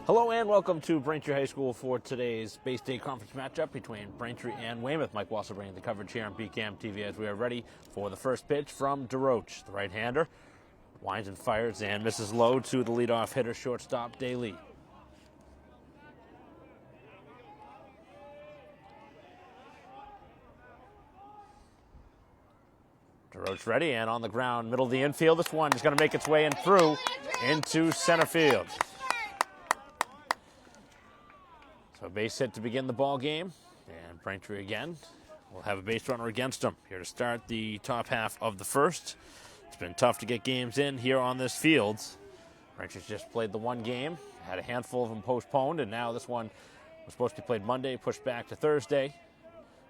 Hello and welcome to Braintree High School for today's Base Day Conference matchup between Braintree and Weymouth. Mike Wasser bringing the coverage here on BCAM TV as we are ready for the first pitch from DeRoche, the right-hander. Winds and fires and misses low to the leadoff hitter, shortstop Daly. DeRoche ready and on the ground, middle of the infield. This one is going to make its way in through into center field. So a base hit to begin the ball game, and Braintree again will have a base runner against them here to start the top half of the first. It's been tough to get games in here on this field. Braintree's just played the one game, had a handful of them postponed, and now this one was supposed to be played Monday, pushed back to Thursday,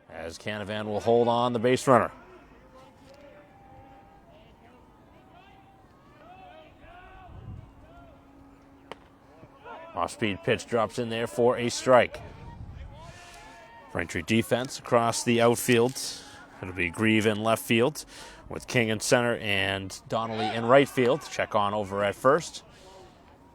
as Canavan will hold on the base runner. Off-speed pitch drops in there for a strike. Braintree defense across the outfield. It'll be Grieve in left field with King in center and Donnelly in right field. Check on over at first.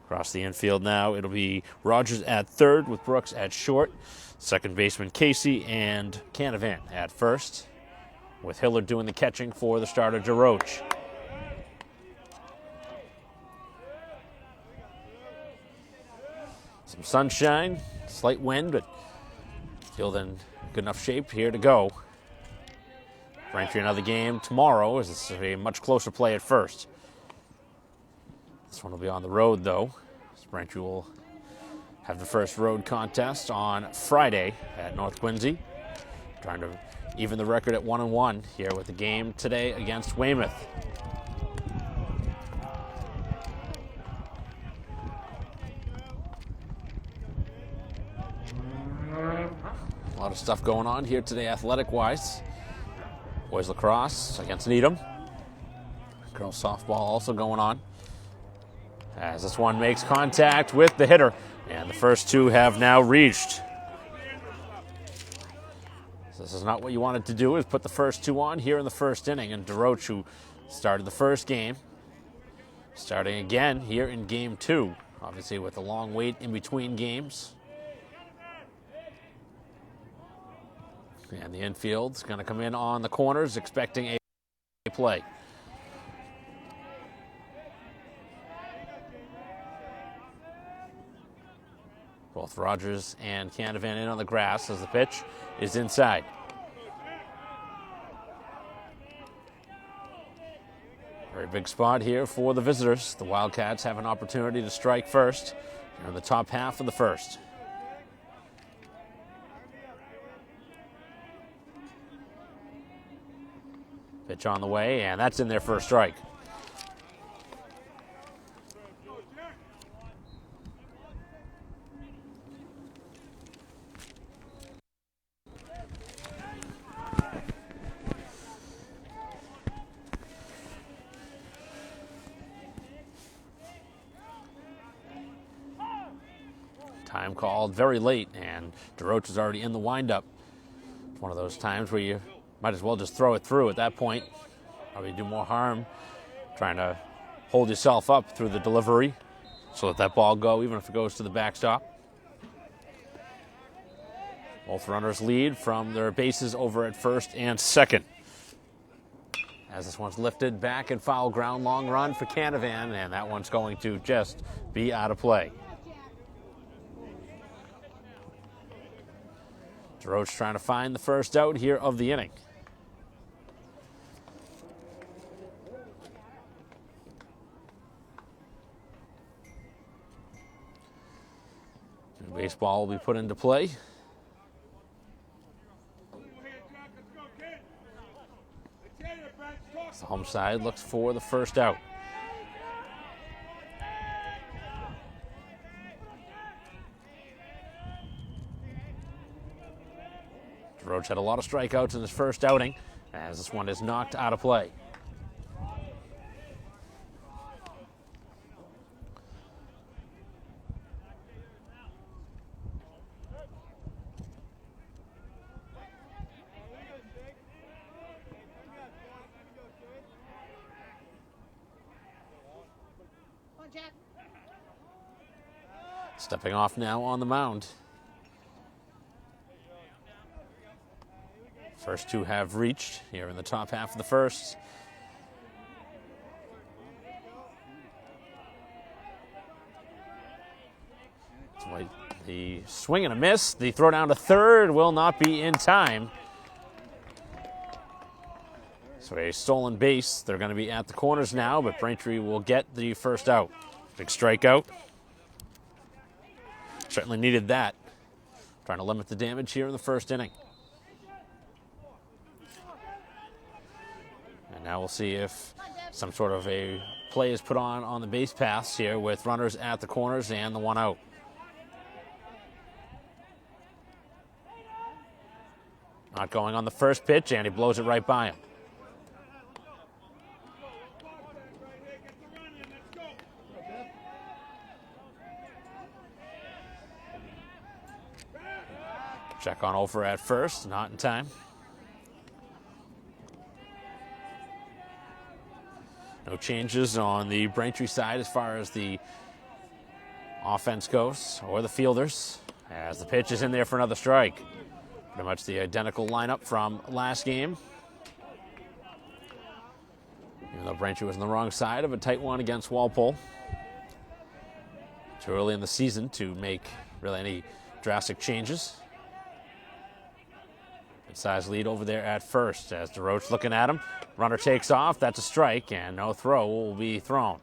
Across the infield now, it'll be Rogers at third with Brooks at short. Second baseman Casey and Canavan at first, with Hillard doing the catching for the starter DeRoche. Some sunshine, slight wind, but field in good enough shape here to go. Braintree another game tomorrow, as this is a much closer play at first. This one will be on the road, though. Braintree will have the first road contest on Friday at North Quincy. Trying to even the record at 1-1 here with the game today against Weymouth. A lot of stuff going on here today athletic-wise. Boys lacrosse against Needham. Girls softball also going on, as this one makes contact with the hitter, and the first two have now reached. So this is not what you wanted to do, is put the first two on here in the first inning, and DeRoche, who started the first game, starting again here in game two, obviously with a long wait in between games. And the infield's going to come in on the corners, expecting a play. Both Rogers and Canavan in on the grass as the pitch is inside. Very big spot here for the visitors. The Wildcats have an opportunity to strike first here in the top half of the first. Pitch on the way, and that's in there for a strike. Time called very late, and DeRoche is already in the windup. It's one of those times where you might as well just throw it through at that point. Probably do more harm trying to hold yourself up through the delivery so let that ball go, even if it goes to the backstop. Both runners lead from their bases over at first and second. As this one's lifted back and foul ground, long run for Canavan, and that one's going to just be out of play. DeRoche trying to find the first out here of the inning. Baseball will be put into play. The home side looks for the first out. DeRoche had a lot of strikeouts in his first outing, as this one is knocked out of play. Stepping off now on the mound. First two have reached here in the top half of the first. The swing and a miss. The throw down to third will not be in time. So a stolen base. They're going to be at the corners now, but Braintree will get the first out. Big strikeout. Certainly needed that. Trying to limit the damage here in the first inning. And now we'll see if some sort of a play is put on the base paths here with runners at the corners and the one out. Not going on the first pitch, and he blows it right by him. Check on over at first, not in time. No changes on the Braintree side as far as the offense goes, or the fielders, as the pitch is in there for another strike. Pretty much the identical lineup from last game. Even though Braintree was on the wrong side of a tight one against Walpole. Too early in the season to make really any drastic changes. Good size lead over there at first as DeRoche looking at him. Runner takes off, that's a strike, and no throw will be thrown.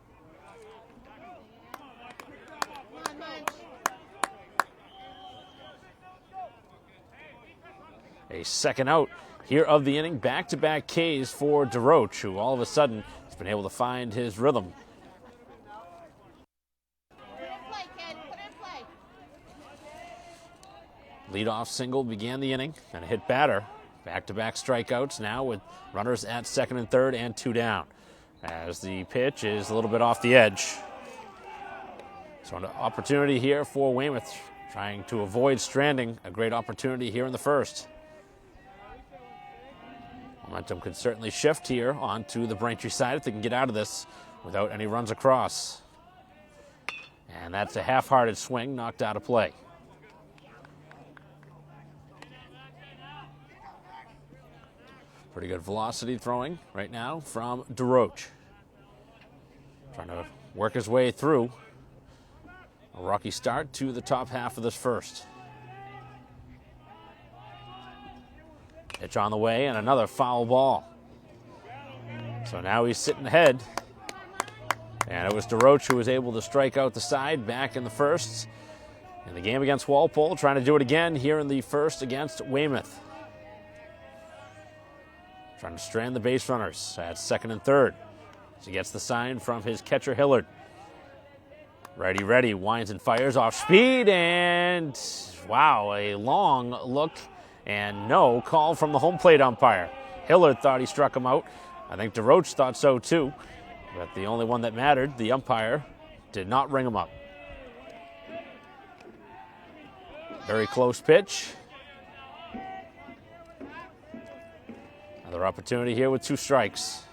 A second out here of the inning. Back-to-back Ks for DeRoche, who all of a sudden has been able to find his rhythm. Leadoff single began the inning, and a hit batter. Back-to-back strikeouts now with runners at second and third and two down. As the pitch is a little bit off the edge. So an opportunity here for Weymouth, trying to avoid stranding. A great opportunity here in the first. Momentum could certainly shift here onto the Braintree side if they can get out of this without any runs across. And that's a half-hearted swing knocked out of play. Pretty good velocity throwing right now from DeRoche. Trying to work his way through a rocky start to the top half of this first. Pitch on the way and another foul ball. So now he's sitting ahead. And it was DeRoche who was able to strike out the side back in the first. In the game against Walpole, trying to do it again here in the first against Weymouth. Trying to strand the base runners at second and third. As he gets the sign from his catcher, Hillard. Righty ready, winds and fires off speed, and wow, a long look and no call from the home plate umpire. Hillard thought he struck him out. I think DeRoche thought so too, but the only one that mattered, the umpire, did not ring him up. Very close pitch. Another opportunity here with two strikes.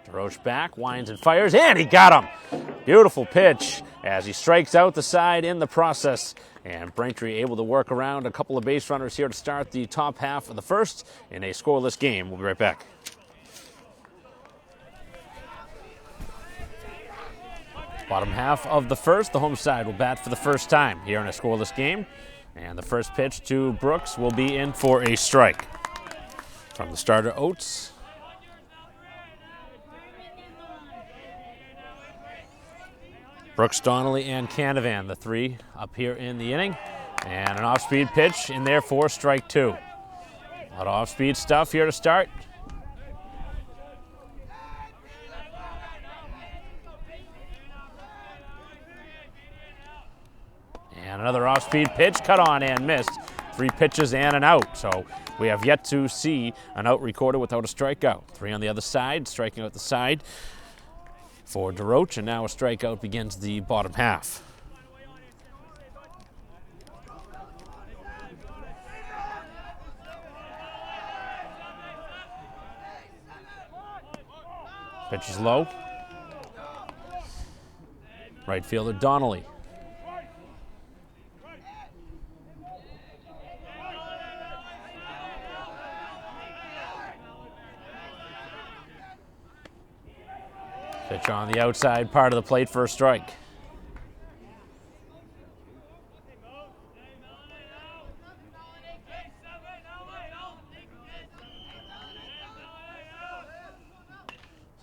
DeRoche back, winds and fires, and he got him. Beautiful pitch as he strikes out the side in the process. And Braintree able to work around a couple of base runners here to start the top half of the first in a scoreless game. We'll be right back. Bottom half of the first, the home side will bat for the first time here in a scoreless game. And the first pitch to Brooks will be in for a strike. From the starter, Oates. Brooks, Donnelly, and Canavan, the three up here in the inning. And an off-speed pitch in there for strike two. A lot of off-speed stuff here to start. And another off-speed pitch, cut on and missed. 3 pitches and an out. So we have yet to see an out recorded without a strikeout. 3 on the other side, striking out the side for DeRoche, and now a strikeout begins the bottom half. Pitch is low. Right fielder Donnelly Pitch on the outside part of the plate for a strike.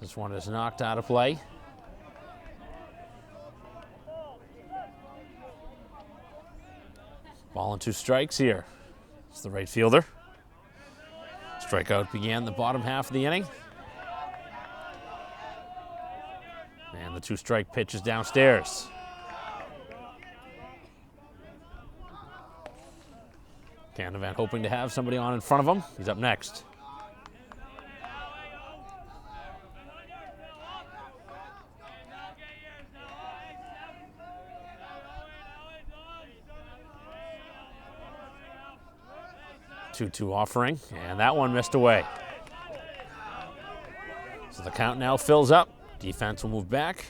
This one is knocked out of play. Ball and 2 strikes here. It's the right fielder. Strikeout began the bottom half of the inning. And the 2-strike pitch is downstairs. Canavan hoping to have somebody on in front of him. He's up next. Two offering, and that one missed away. So the count now fills up. Defense will move back.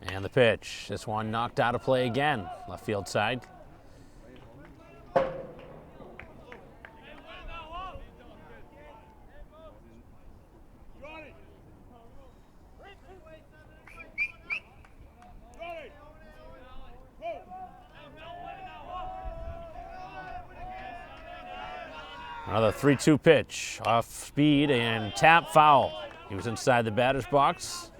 And the pitch. This one knocked out of play again. Left field side. Another 3-2 pitch, off speed and tap foul. He was inside the batter's box.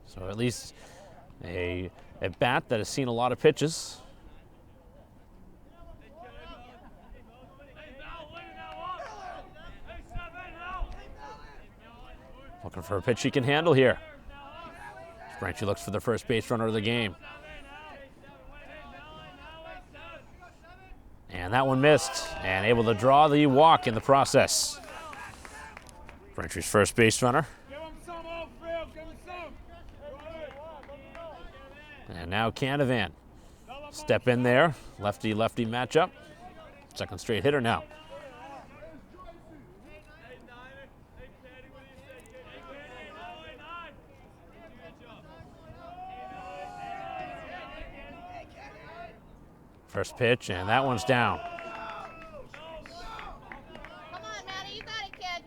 So at least a bat that has seen a lot of pitches. Looking for a pitch he can handle here. Braintree looks for the first base runner of the game. And that one missed, and able to draw the walk in the process. Braintree's first base runner. And now Canavan. Step in there, lefty-lefty matchup. Second straight hitter now. First pitch, and that one's down. Come on, Maddie, you got it, kid.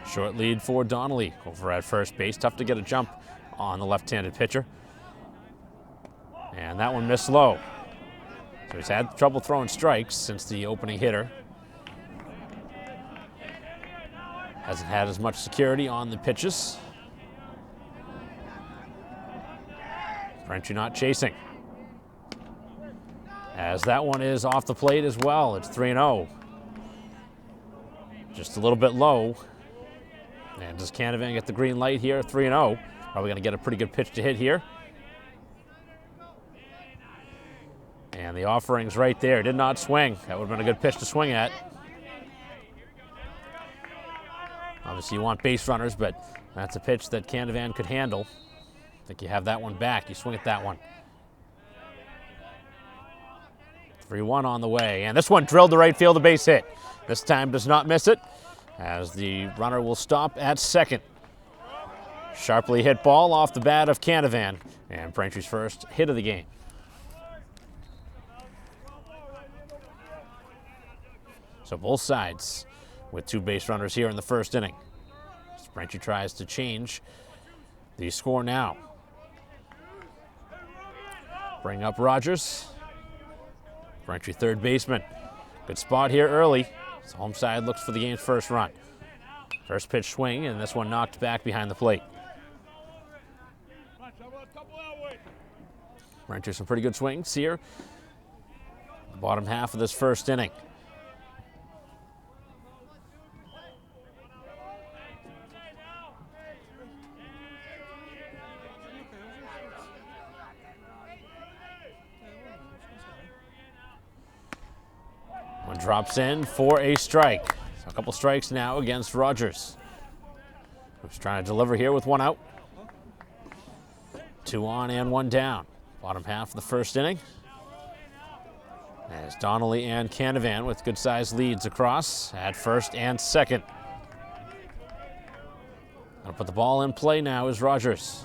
Short lead for Donnelly over at first base. Tough to get a jump on the left-handed pitcher. And that one missed low. So he's had trouble throwing strikes since the opening hitter. Hasn't had as much security on the pitches. Braintree not chasing. As that one is off the plate as well. It's 3-0. Just a little bit low. And does Canavan get the green light here? 3-0. Probably going to get a pretty good pitch to hit here. And the offering's right there. Did not swing. That would have been a good pitch to swing at. Obviously, you want base runners, but that's a pitch that Canavan could handle. I think you have that one back. You swing at that one. 3-1 on the way. And this one drilled to right field, a base hit. This time does not miss it, as the runner will stop at second. Sharply hit ball off the bat of Canavan, and Braintree's first hit of the game. So both sides with 2 base runners here in the first inning. Braintree tries to change the score now. Bring up Rogers. Braintree third baseman. Good spot here early. So home side looks for the game's first run. First pitch swing, and this one knocked back behind the plate. Braintree some pretty good swings here. The bottom half of this first inning. One drops in for a strike. So a couple strikes now against Rogers, who's trying to deliver here with 1 out. 2 on and 1 down. Bottom half of the first inning. As Donnelly and Canavan with good-sized leads across at first and second. Gonna put the ball in play now is Rogers.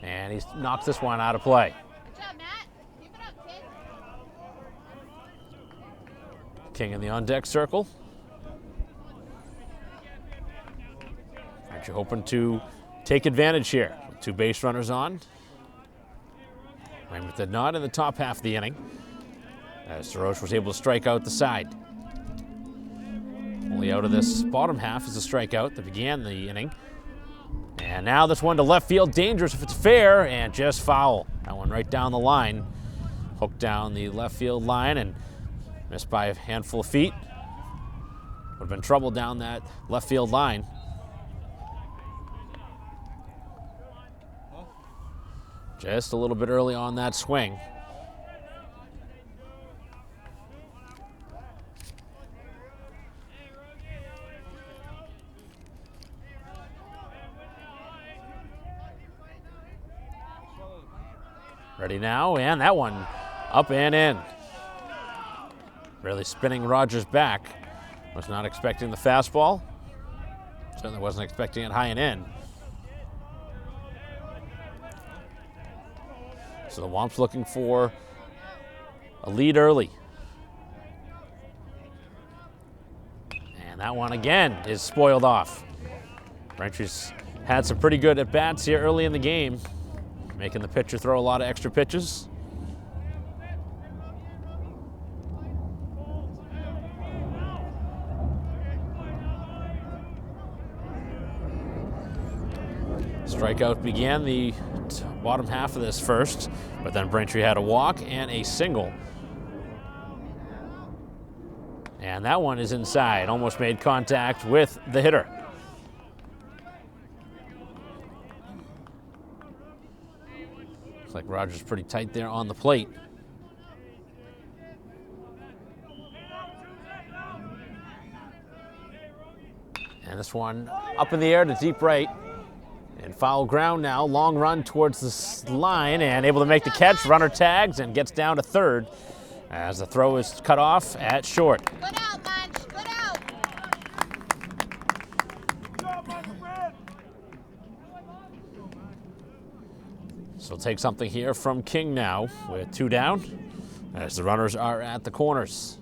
And he knocks this one out of play. Good job, Matt. Keep it up, kid. King in the on-deck circle. Braintree hoping to take advantage here with 2 base runners on. Weymouth did not in the top half of the inning, as DeRoche was able to strike out the side. Only out of this bottom half is a strikeout that began the inning. And now this one to left field, dangerous if it's fair, and just foul. That one right down the line. Hooked down the left field line and missed by a handful of feet. Would have been trouble down that left field line. Just a little bit early on that swing. Ready now, and that one up and in. Really spinning Rogers back. Was not expecting the fastball. Certainly wasn't expecting it high and in. So the Womps looking for a lead early. And that one again is spoiled off. Braintree's had some pretty good at-bats here early in the game, making the pitcher throw a lot of extra pitches. Strikeout began the bottom half of this first, but then Braintree had a walk and a single. And that one is inside, almost made contact with the hitter. Looks like Rogers pretty tight there on the plate. And this one up in the air to deep right. And foul ground now, long run towards the line and able to make the catch. Runner tags and gets down to third as the throw is cut off at short. Good out, Munch. Good out. So we'll take something here from King now with 2 down as the runners are at the corners.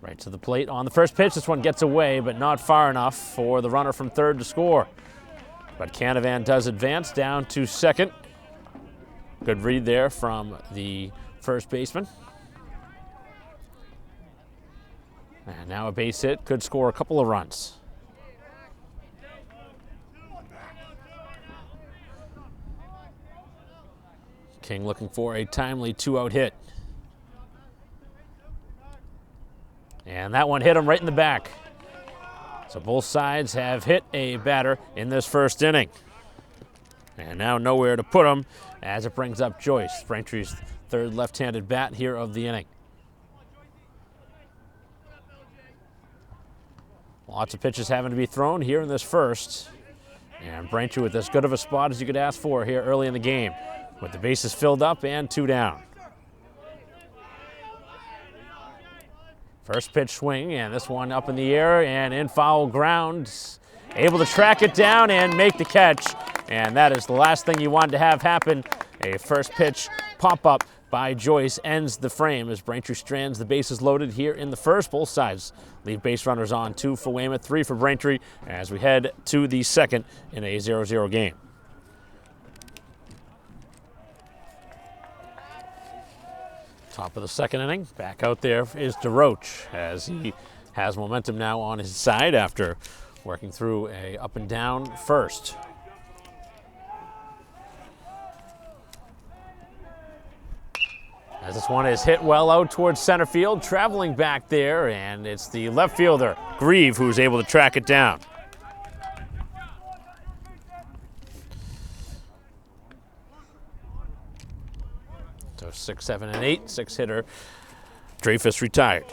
Right to the plate on the first pitch. This one gets away, but not far enough for the runner from third to score. But Canavan does advance down to second. Good read there from the first baseman. And now a base hit could score a couple of runs. King looking for a timely 2-out hit. And that one hit him right in the back. So both sides have hit a batter in this first inning. And now nowhere to put him as it brings up Joyce, Braintree's third left-handed bat here of the inning. Lots of pitches having to be thrown here in this first. And Braintree with as good of a spot as you could ask for here early in the game, with the bases filled up and 2 down. First pitch swing, and this one up in the air and in foul ground. Able to track it down and make the catch. And that is the last thing you wanted to have happen. A first pitch pop-up by Joyce ends the frame as Braintree strands the bases loaded here in the first. Both sides leave base runners on, 2 for Weymouth, 3 for Braintree as we head to the second in a 0-0 game. Top of the second inning, back out there is DeRoche as he has momentum now on his side after working through a up and down first. As this one is hit well out towards center field, traveling back there, and it's the left fielder, Grieve, who's able to track it down. So 6, 7, and 8. 6-hitter Dreyfus retired.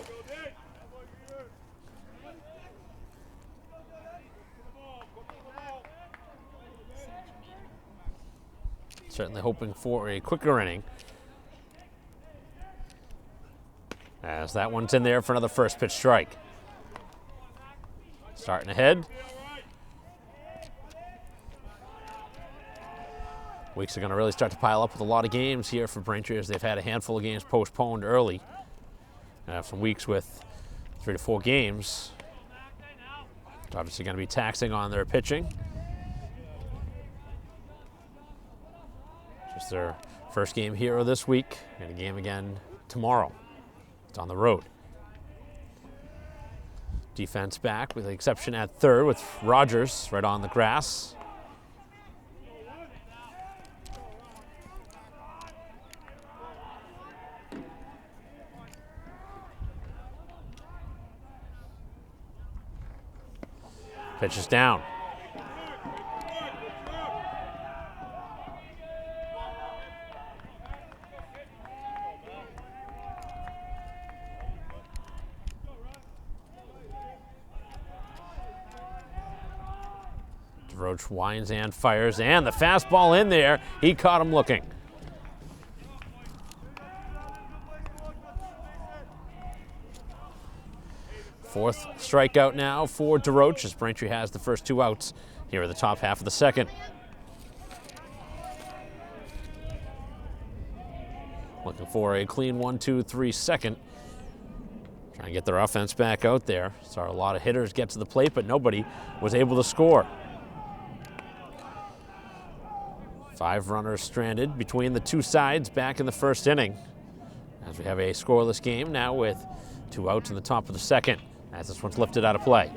Certainly hoping for a quicker inning. As that one's in there for another first pitch strike. Starting ahead. Weeks are going to really start to pile up with a lot of games here for Braintree as they've had a handful of games postponed early. And have some weeks with 3 to 4 games. It's obviously going to be taxing on their pitching. Just their first game here this week and a game again tomorrow. It's on the road. Defense back with the exception at third with Rogers right on the grass. Pitch is down. DeRoche winds and fires, and the fastball in there. He caught him looking. Fourth strikeout now for DeRoche as Braintree has the first 2 outs here at the top half of the second. Looking for a clean 1-2-3 second. Trying to get their offense back out there. Saw a lot of hitters get to the plate, but nobody was able to score. 5 runners stranded between the 2 sides back in the first inning. As we have a scoreless game now with 2 outs in the top of the second. As this one's lifted out of play.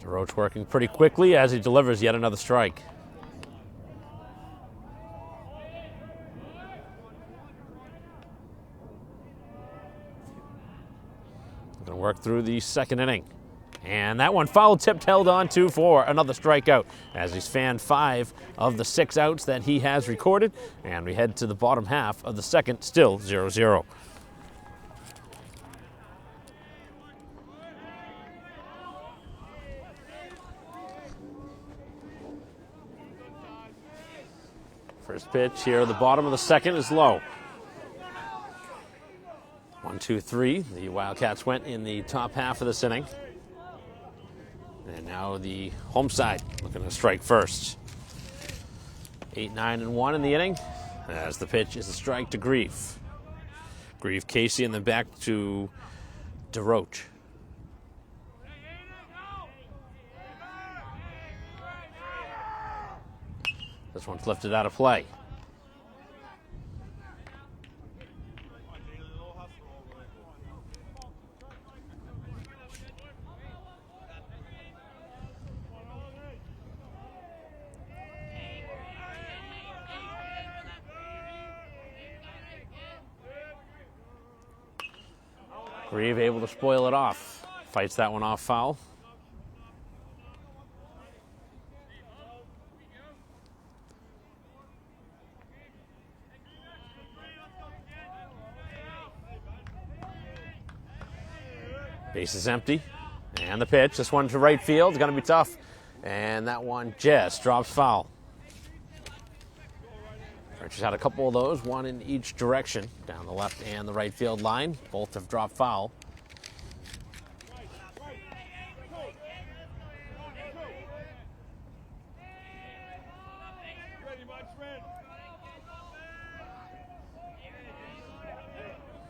DeRoche working pretty quickly as he delivers yet another strike. Going to work through the second inning. And that one foul tipped, held on to for another strikeout as he's fanned 5 of the 6 outs that he has recorded. And we head to the bottom half of the second, still 0-0. First pitch here at the bottom of the second is low. 1-2-3. The Wildcats went in the top half of this inning. And now the home side looking to strike first. 8-9-1 in the inning. As the pitch is a strike to Grieve. Grieve, Casey, and then back to DeRoche. This one's lifted out of play. Grieve able to spoil it off. Fights that one off foul. Base is empty. And the pitch. This one to right field. It's going to be tough. And that one just drops foul. Richards had a couple of those, one in each direction, down the left and the right field line. Both have dropped foul.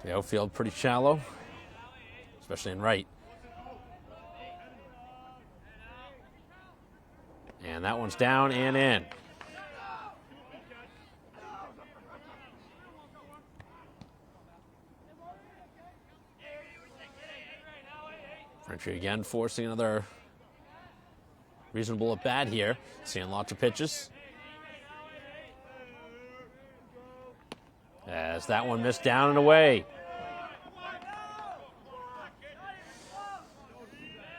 The outfield pretty shallow, especially in right. And that one's down and in. Braintree again forcing another reasonable at bat here. Seeing lots of pitches. as that one missed down and away.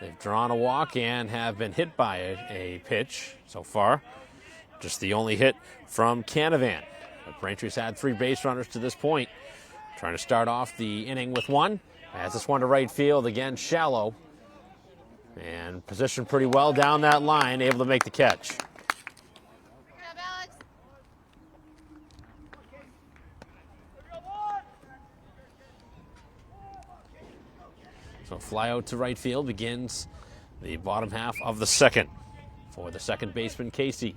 They've drawn a walk and have been hit by a pitch so far. Just the only hit from Canavan. But Braintree's had 3 base runners to this point. Trying to start off the inning with one. Has this one to right field, again shallow. And positioned pretty well down that line, able to make the catch. Good job, Alex. So fly out to right field begins the bottom half of the second for the second baseman, Casey.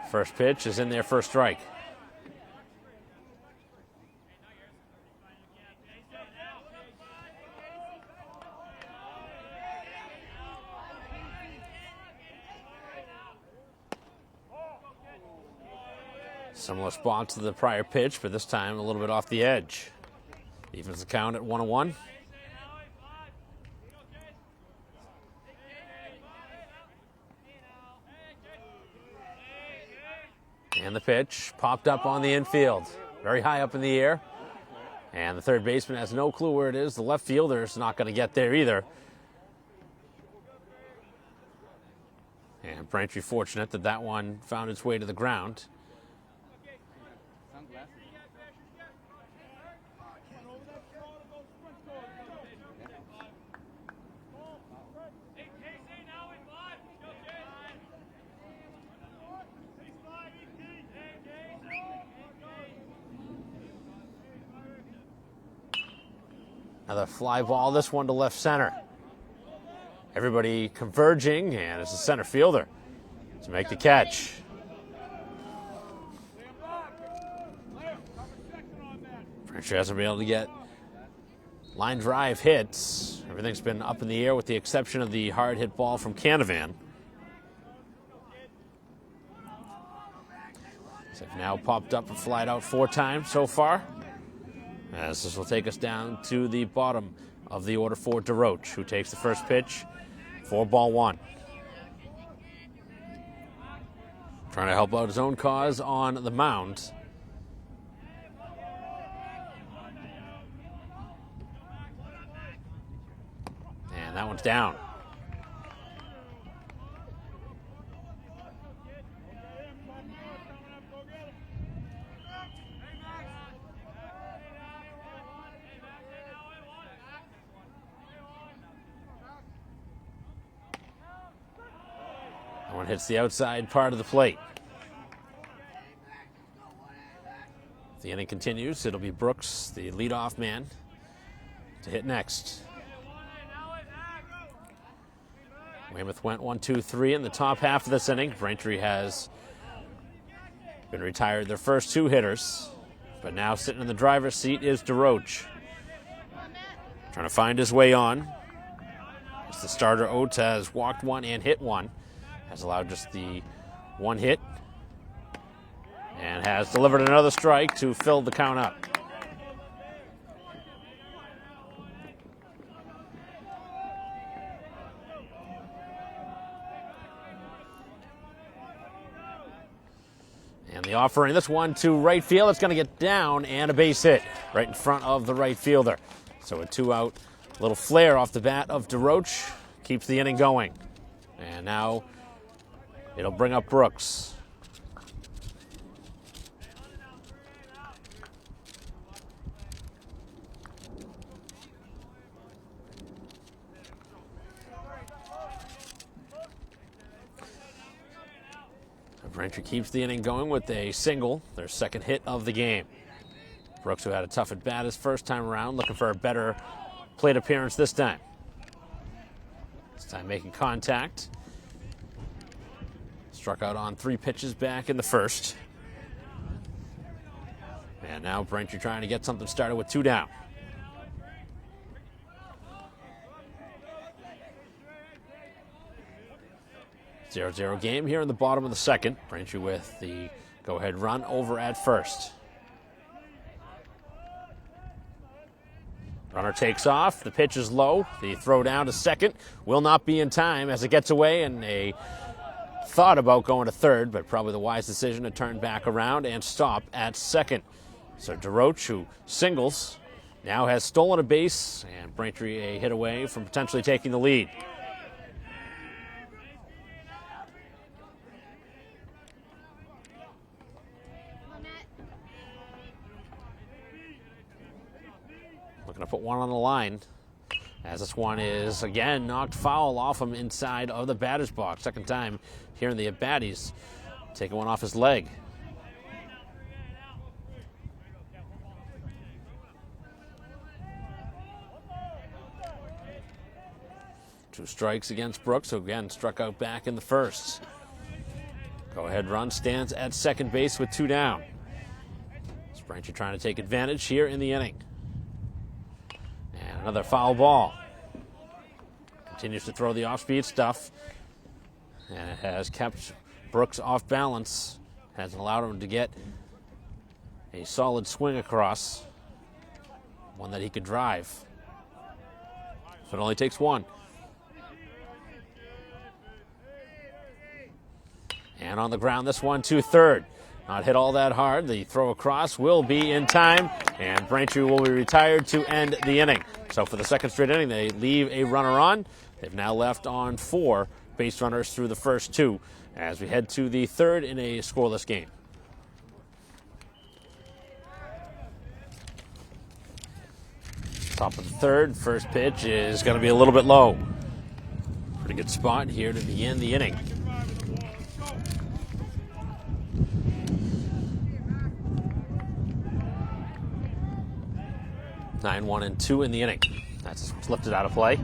First pitch is in there for a strike. Similar spot to the prior pitch, but this time a little bit off the edge. Evens the count at 1-1. And the pitch popped up on the infield. Very high up in the air. And the third baseman has no clue where it is. The left fielder's not going to get there either. And Braintree fortunate that that one found its way to the ground. Another fly ball, this one to left center. Everybody converging, and it's the center fielder to make the catch. Braintree hasn't been able to get line drive hits. Everything's been up in the air with the exception of the hard hit ball from Canavan. They've now popped up and flied out 4 times so far. As this will take us down to the bottom of the order for DeRoche, who takes the first pitch for ball 1. Trying to help out his own cause on the mound. And that one's down. That one hits the outside part of the plate. The inning continues. It'll be Brooks, the leadoff man, to hit next. Weymouth went 1-2-3 in the top half of this inning. Braintree has been retired their first 2 hitters, but now sitting in the driver's seat is DeRoche. Trying to find his way on. As the starter, Oates, has walked 1 and hit 1. Has allowed just the 1 hit. And has delivered another strike to fill the count up. And the offering, this one to right field. It's going to get down and a base hit right in front of the right fielder. So a 2-out little flare off the bat of DeRoche keeps the inning going. And now it'll bring up Brooks. Braintree keeps the inning going with a single, their second hit of the game. Brooks, who had a tough at bat his first time around, looking for a better plate appearance this time. This time making contact. Struck out on 3 pitches back in the first. And now Braintree trying to get something started with 2 down. Zero-zero game here in the bottom of the second. Braintree with the go-ahead run over at first. Runner takes off. The pitch is low. The throw down to second will not be in time as it gets away, and a thought about going to third, but probably the wise decision to turn back around and stop at second. So DeRoche, who singles, now has stolen a base, and Braintree a hit away from potentially taking the lead. Looking to put one on the line, as this one is again knocked foul off him inside of the batter's box. Second time here in the at-bat, he's taking one off his leg. Two strikes against Brooks, who again struck out back in the first. Go-ahead run stands at second base with 2 down. Braintree trying to take advantage here in the inning. And another foul ball. Continues to throw the off-speed stuff. And it has kept Brooks off balance. Hasn't allowed him to get a solid swing across. One that he could drive. So it only takes one. And on the ground, this one to third. Not hit all that hard. The throw across will be in time, and Braintree will be retired to end the inning. So for the second straight inning, they leave a runner on. They've now left on 4 base runners through the first 2 as we head to the third in a scoreless game. Top of the third, first pitch is going to be a little bit low. Pretty good spot here to begin the inning. 9-1-2 in the inning. That's lifted out of play.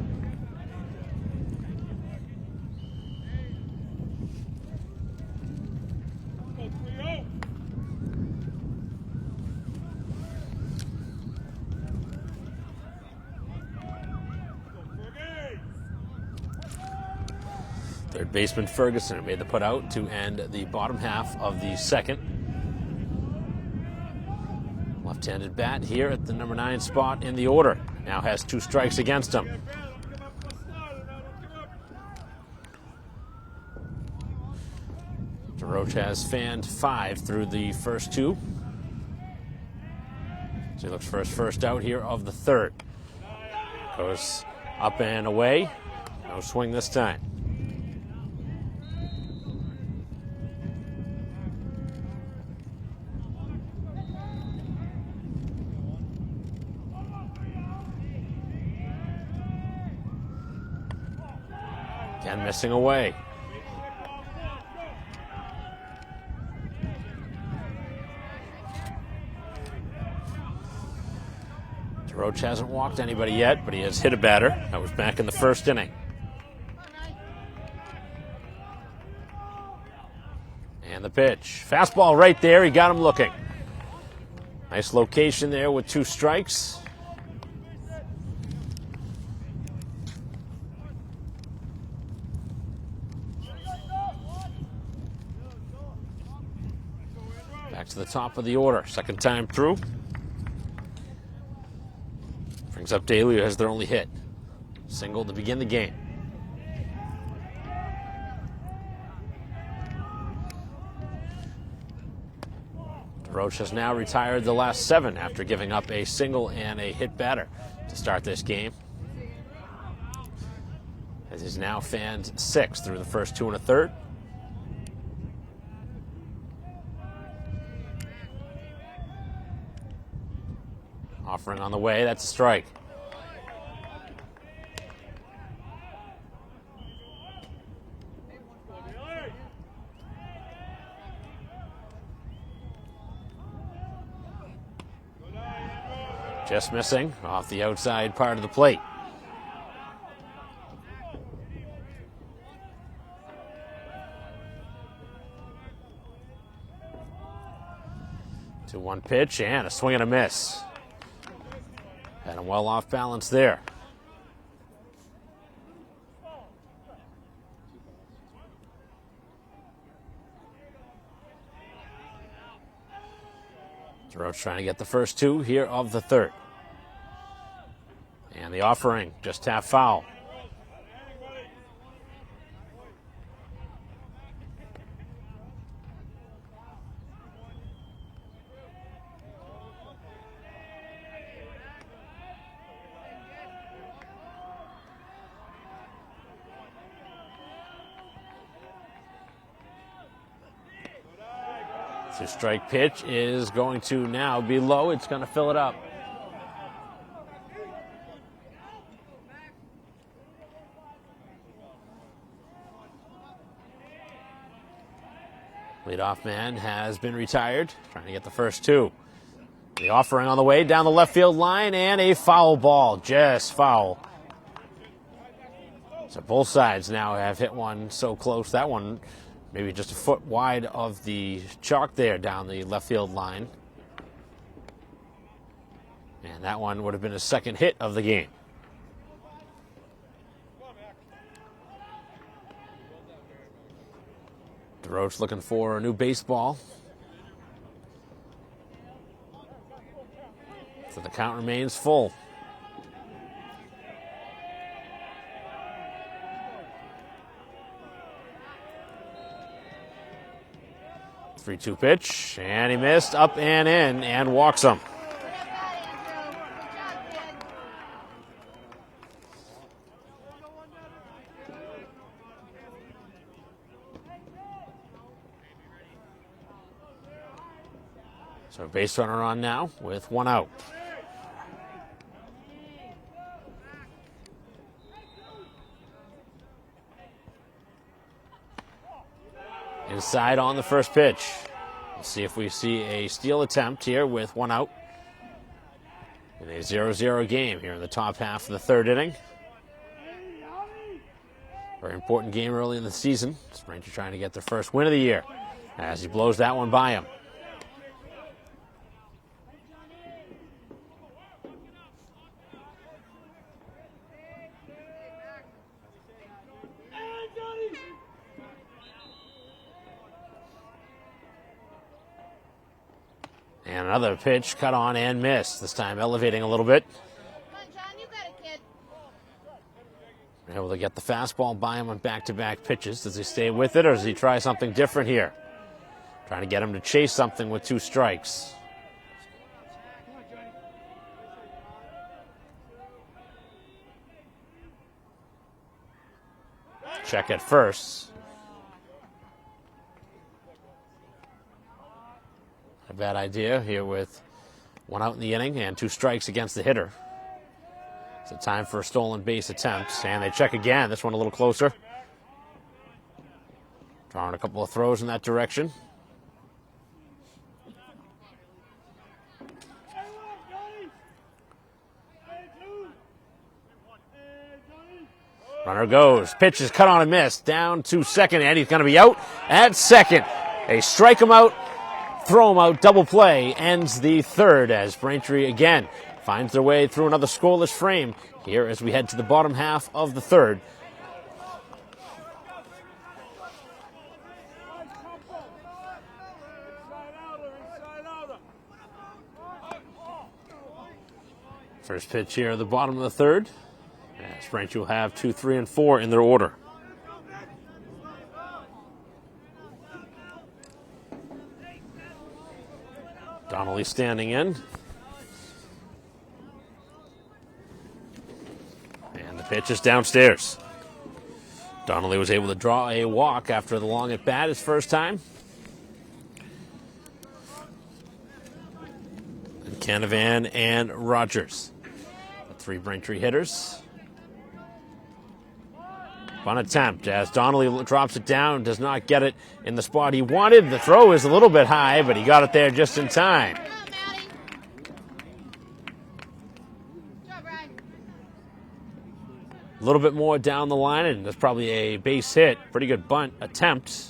Third baseman Ferguson made the put out to end the bottom half of the second. Left-handed bat here at the number 9 spot in the order. Now has 2 strikes against him. DeRoche has fanned 5 through the first 2. So he looks for his first out here of the third. Goes up and away. No swing this time. Again, missing away. DeRoche hasn't walked anybody yet, but he has hit a batter. That was back in the first inning. And the pitch. Fastball right there. He got him looking. Nice location there with 2 strikes. Back to the top of the order. Second time through. Brings up Daly, who has their only hit. Single to begin the game. DeRoche has now retired the last 7 after giving up a single and a hit batter to start this game. As he's now fanned 6 through the first 2 1/3. Offering on the way, that's a strike. Just missing off the outside part of the plate. To 1 pitch and a swing and a miss. Had him well off balance there. DeRoche trying to get the first 2 here of the third. And the offering just half foul. Two-strike pitch is going to now be low. It's going to fill it up. Leadoff man has been retired, trying to get the first two. The offering on the way down the left field line, and a foul ball, just foul. So both sides now have hit one so close. That one maybe just a foot wide of the chalk there down the left field line. And that one would have been a second hit of the game. DeRoche looking for a new baseball. So the count remains full. Three-two pitch, and he missed, up and in, and walks him. So base runner on now with one out. Inside on the first pitch. Let's see if we see a steal attempt here with one out. In a 0-0 game here in the top half of the third inning. Very important game early in the season. Braintree trying to get their first win of the year as he blows that one by him. And another pitch cut on and missed. This time elevating a little bit. Come on, John, you got it, kid. Able to get the fastball by him on back-to-back pitches. Does he stay with it or does he try something different here? Trying to get him to chase something with two strikes. Check at first. A bad idea here with one out in the inning and two strikes against the hitter. It's a time for a stolen base attempt, and they check again. This one a little closer. Drawing a couple of throws in that direction. Runner goes. Pitch is cut on and missed. Down to second, and he's going to be out at second. They strike him out. Throw him out, double play, ends the third as Braintree again finds their way through another scoreless frame here as we head to the bottom half of the third. First pitch here at the bottom of the third as Braintree will have 2, 3, and 4 in their order. Donnelly standing in. And the pitch is downstairs. Donnelly was able to draw a walk after the long at bat his first time. And Canavan and Rogers, the three Braintree hitters. Fun attempt as Donnelly drops it down, does not get it in the spot he wanted. The throw is a little bit high, but he got it there just in time. Come on, Maddie. Good job, Brian. A little bit more down the line, and there's probably a base hit. Pretty good bunt attempt.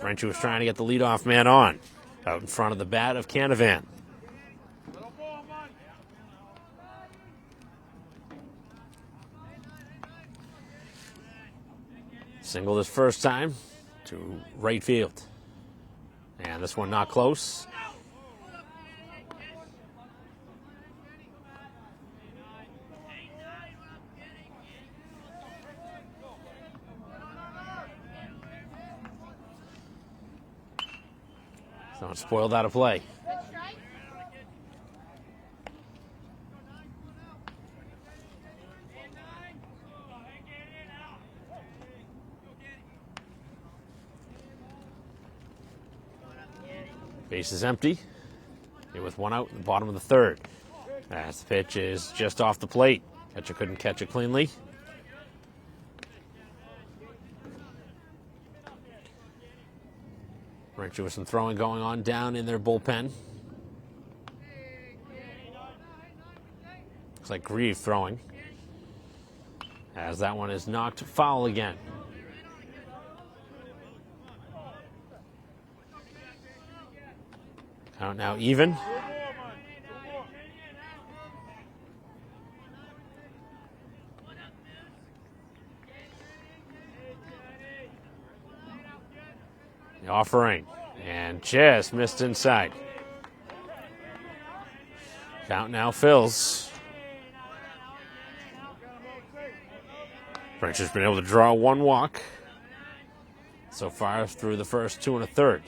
Braintree was trying to get the leadoff man on, out in front of the bat of Canavan. Single this first time to right field. And this one not close. Someone spoiled out of play. Good strike. Base is empty. Here with one out in the bottom of the third. As the pitch is just off the plate. Catcher couldn't catch it cleanly. Braintree with some throwing going on down in their bullpen. Looks like Grieve throwing. As that one is knocked foul again. Count now even. The offering. And just missed inside. Count now fills. Braintree's been able to draw one walk so far through the first 2 1/3.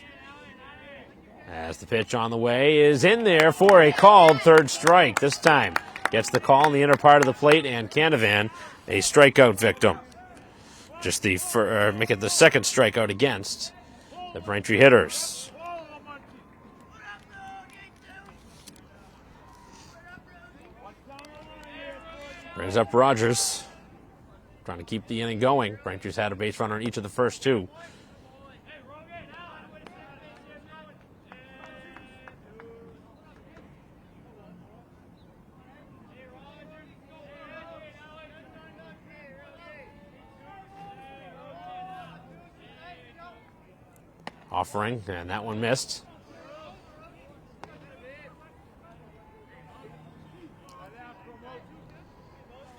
As the pitch on the way is in there for a called third strike. This time gets the call in the inner part of the plate, and Canavan, a strikeout victim. Just make it the second strikeout against the Braintree hitters. Brings up Rogers. Trying to keep the inning going. Braintree's had a base runner in each of the first two. Offering, and that one missed.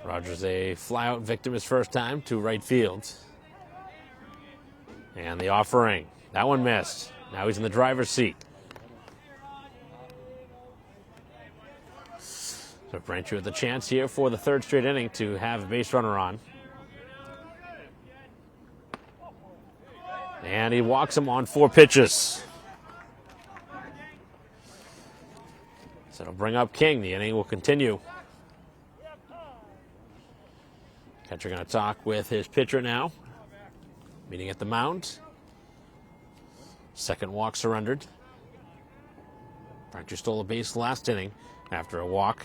Rogers a flyout victim his first time to right field. And the offering. That one missed. Now he's in the driver's seat. So Braintree with the chance here for the third straight inning to have a base runner on. And he walks him on 4 pitches. So it'll bring up King. The inning will continue. Catcher going to talk with his pitcher now. Meeting at the mound. Second walk surrendered. Braintree stole a base last inning after a walk.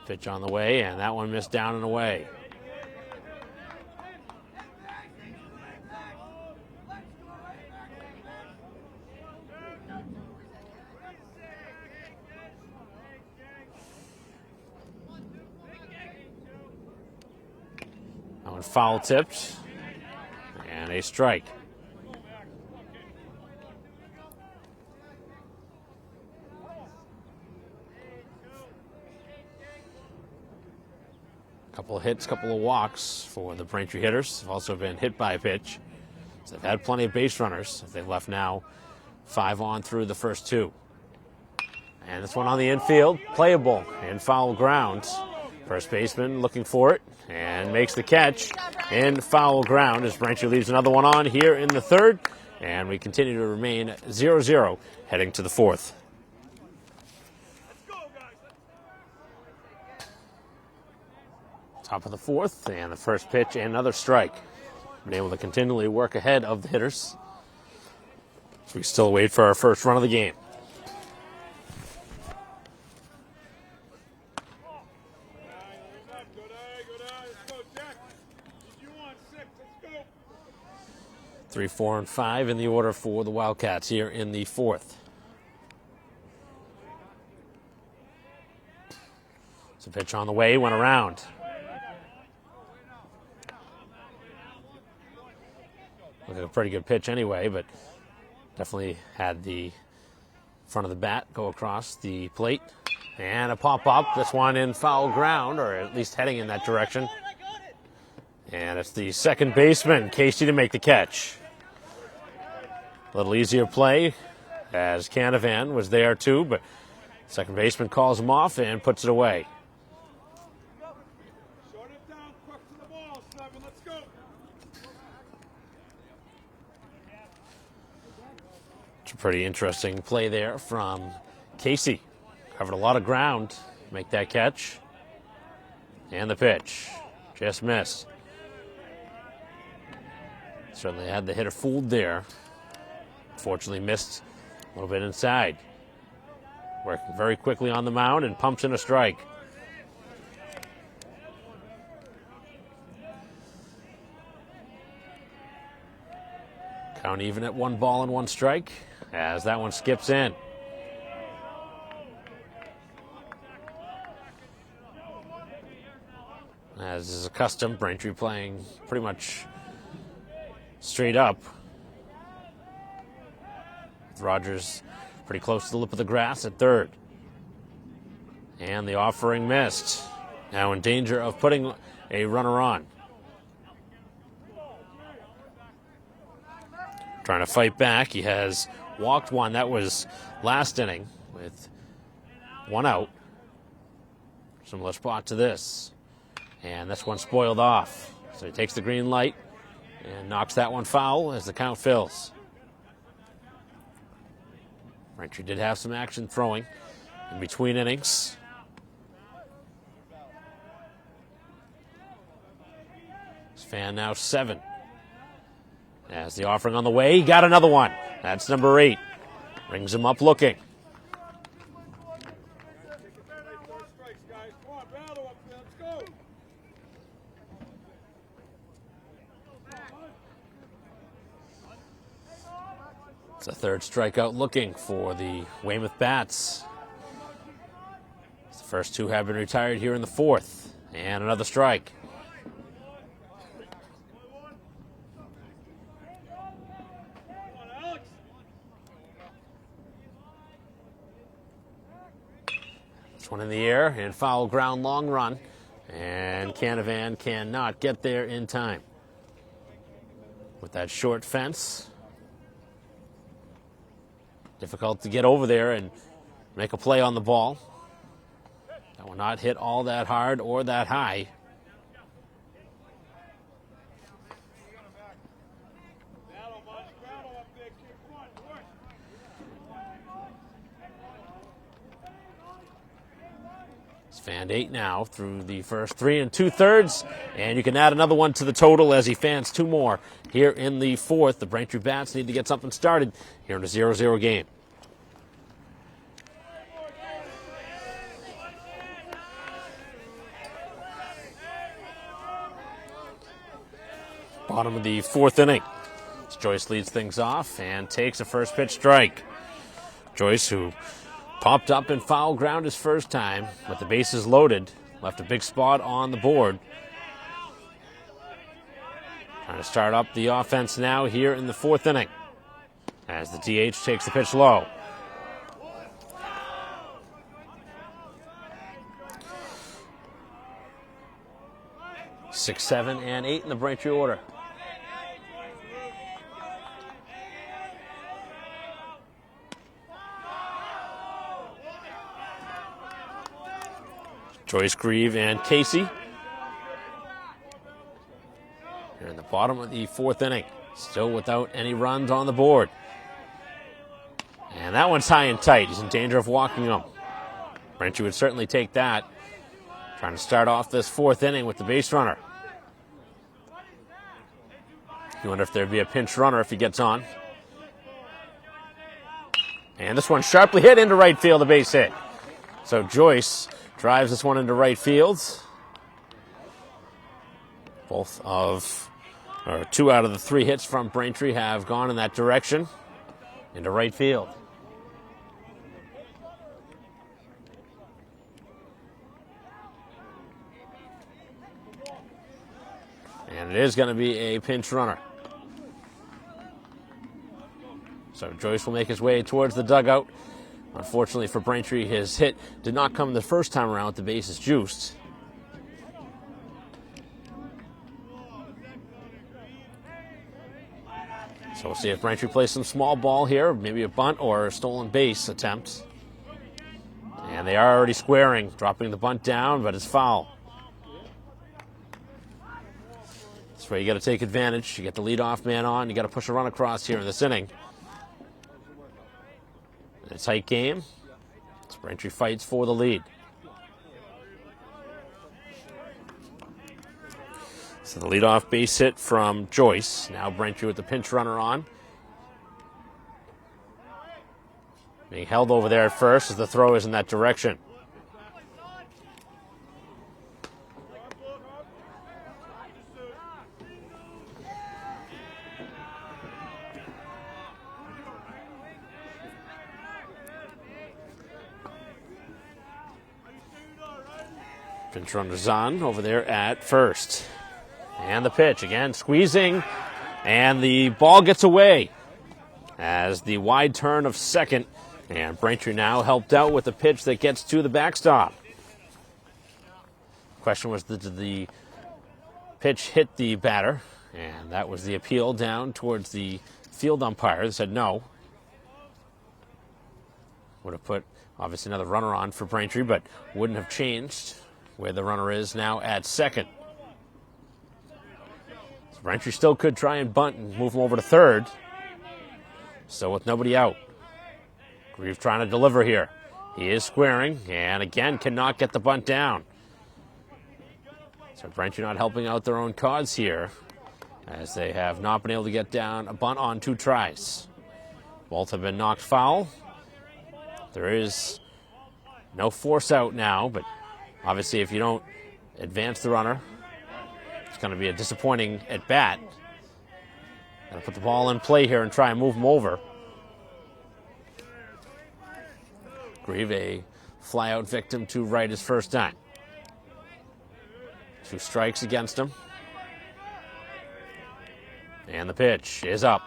Pitch on the way, and that one missed down and away. That one foul tipped, and a strike. Couple of hits, couple of walks for the Braintree hitters. Have also been hit by a pitch. So they've had plenty of base runners. They've left now 5 on through the first 2. And this one on the infield, playable in foul ground. First baseman looking for it and makes the catch in foul ground as Braintree leaves another one on here in the third. And we continue to remain 0-0 heading to the fourth. Top of the fourth, and the first pitch, and another strike. Been able to continually work ahead of the hitters. So we still wait for our first run of the game. Three, 4, and 5 in the order for the Wildcats here in the fourth. So pitch on the way, went around. Looked like a pretty good pitch anyway, but definitely had the front of the bat go across the plate. And a pop-up, this one in foul ground, or at least heading in that direction. And it's the second baseman, Casey, to make the catch. A little easier play, as Canavan was there too, but second baseman calls him off and puts it away. Pretty interesting play there from Casey. Covered a lot of ground, make that catch. And the pitch, just missed. Certainly had the hitter fooled there. Fortunately missed a little bit inside. Working very quickly on the mound and pumps in a strike. Count even at 1 ball and 1 strike as that one skips in. As is accustomed, Braintree playing pretty much straight up. Rogers pretty close to the lip of the grass at third. And the offering missed. Now in danger of putting a runner on. Trying to fight back. He has walked one. That was last inning with 1 out. Similar spot to this. And this one spoiled off. So he takes the green light and knocks that one foul as the count fills. Braintree did have some action throwing in between innings. This fan now 7. As the offering on the way, he got another one. That's number 8. Brings him up looking. It's a third strikeout looking for the Weymouth Bats. The first 2 have been retired here in the 4th. And another strike. This one in the air and foul ground long run. And Canavan cannot get there in time. With that short fence. Difficult to get over there and make a play on the ball. That will not hit all that hard or that high. It's fanned 8 now through the first 3 2/3, and you can add another one to the total as he fans 2 more here in the 4th. The Braintree Bats need to get something started here in a 0-0 game. Bottom of the 4th inning. Joyce leads things off and takes a first pitch strike. Joyce, who popped up and foul ground his first time, with the bases loaded, left a big spot on the board. Trying to start up the offense now here in the 4th inning as the DH takes the pitch low. Six, 7, and 8 in the Braintree order. Joyce, Grieve, and Casey. Here in the bottom of the 4th inning. Still without any runs on the board. And that one's high and tight. He's in danger of walking him. Braintree would certainly take that. Trying to start off this 4th inning with the base runner. You wonder if there'd be a pinch runner if he gets on. And this one sharply hit into right field, a base hit. So Joyce drives this one into right field. 2 out of the 3 hits from Braintree have gone in that direction, into right field. And it is going to be a pinch runner. So Joyce will make his way towards the dugout. Unfortunately for Braintree, his hit did not come the first time around with the bases juiced. So we'll see if Braintree plays some small ball here, maybe a bunt or a stolen base attempt. And they are already squaring, dropping the bunt down, but it's foul. That's where you got to take advantage. You get the leadoff man on, you got to push a run across here in this inning. A tight game. Braintree fights for the lead. So the leadoff base hit from Joyce. Now Braintree with the pinch runner on. Being held over there at first as the throw is in that direction. Pinch runner's on over there at first. And the pitch, again, squeezing. And the ball gets away as the wide turn of second. And Braintree now helped out with the pitch that gets to the backstop. Question was, did the pitch hit the batter? And that was the appeal down towards the field umpire. They said no. Would have put, obviously, another runner on for Braintree, but wouldn't have changed where the runner is now at second. So Braintree still could try and bunt and move him over to third. Still with nobody out. Grieve trying to deliver here. He is squaring and again cannot get the bunt down. So Braintree not helping out their own cause here as they have not been able to get down a bunt on 2 tries. Both have been knocked foul. There is no force out now, but obviously, if you don't advance the runner, it's going to be a disappointing at bat. Got to put the ball in play here and try and move him over. Grieve, a fly-out victim to right his first time. 2 strikes against him. And the pitch is up.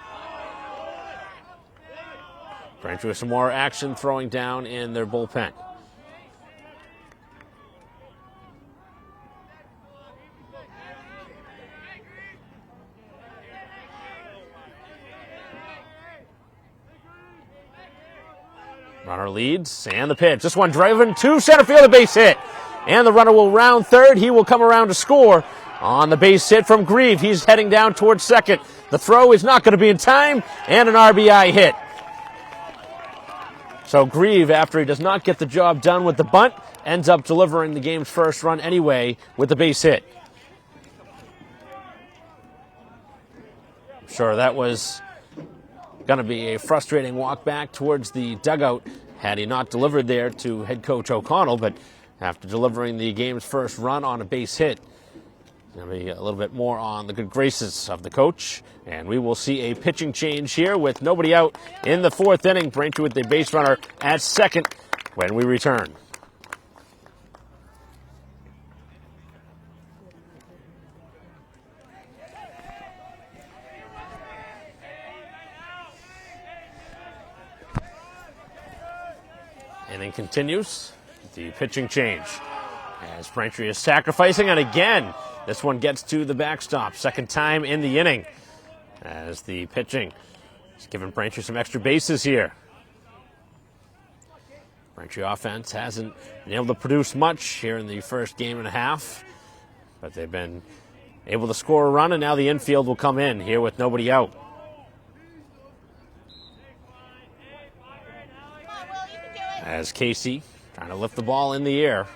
Braintree with some more action throwing down in their bullpen. Runner leads, and the pitch. This one driving to center field, a base hit. And the runner will round third. He will come around to score on the base hit from Grieve. He's heading down towards second. The throw is not going to be in time, and an RBI hit. So Grieve, after he does not get the job done with the bunt, ends up delivering the game's first run anyway with the base hit. Sure, that was going to be a frustrating walk back towards the dugout had he not delivered there to head coach O'Connell, but after delivering the game's first run on a base hit, going to be a little bit more on the good graces of the coach, and we will see a pitching change here with nobody out in the 4th inning. Braintree with the base runner at second when we return. Inning continues. The pitching change as Braintree is sacrificing, and again, this one gets to the backstop. Second time in the inning as the pitching is giving Braintree some extra bases here. Braintree offense hasn't been able to produce much here in the first game and a half, but they've been able to score a run, and now the infield will come in here with nobody out. As Casey trying to lift the ball in the air.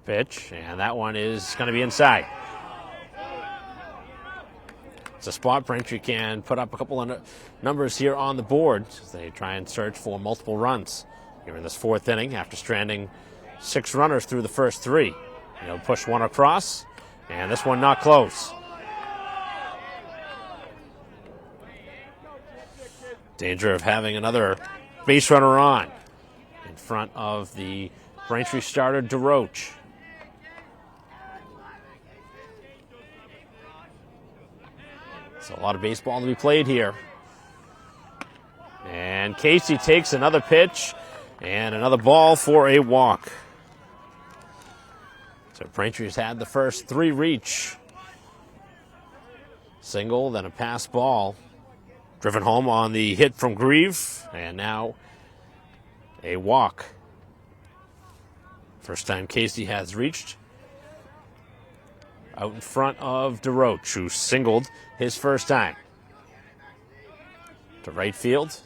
Pitch, and that one is going to be inside. It's a spot Braintree can put up a couple of numbers here on the board as they try and search for multiple runs here in this 4th inning after stranding 6 runners through the first 3. They'll push one across, and this one not close. Danger of having another base runner on in front of the Braintree starter, DeRoche. So a lot of baseball to be played here. And Casey takes another pitch and another ball for a walk. So Braintree has had the first 3 reach. Single, then a pass ball. Driven home on the hit from Grieve, and now a walk. First time Casey has reached. Out in front of DeRoche, who singled his first time. to right field.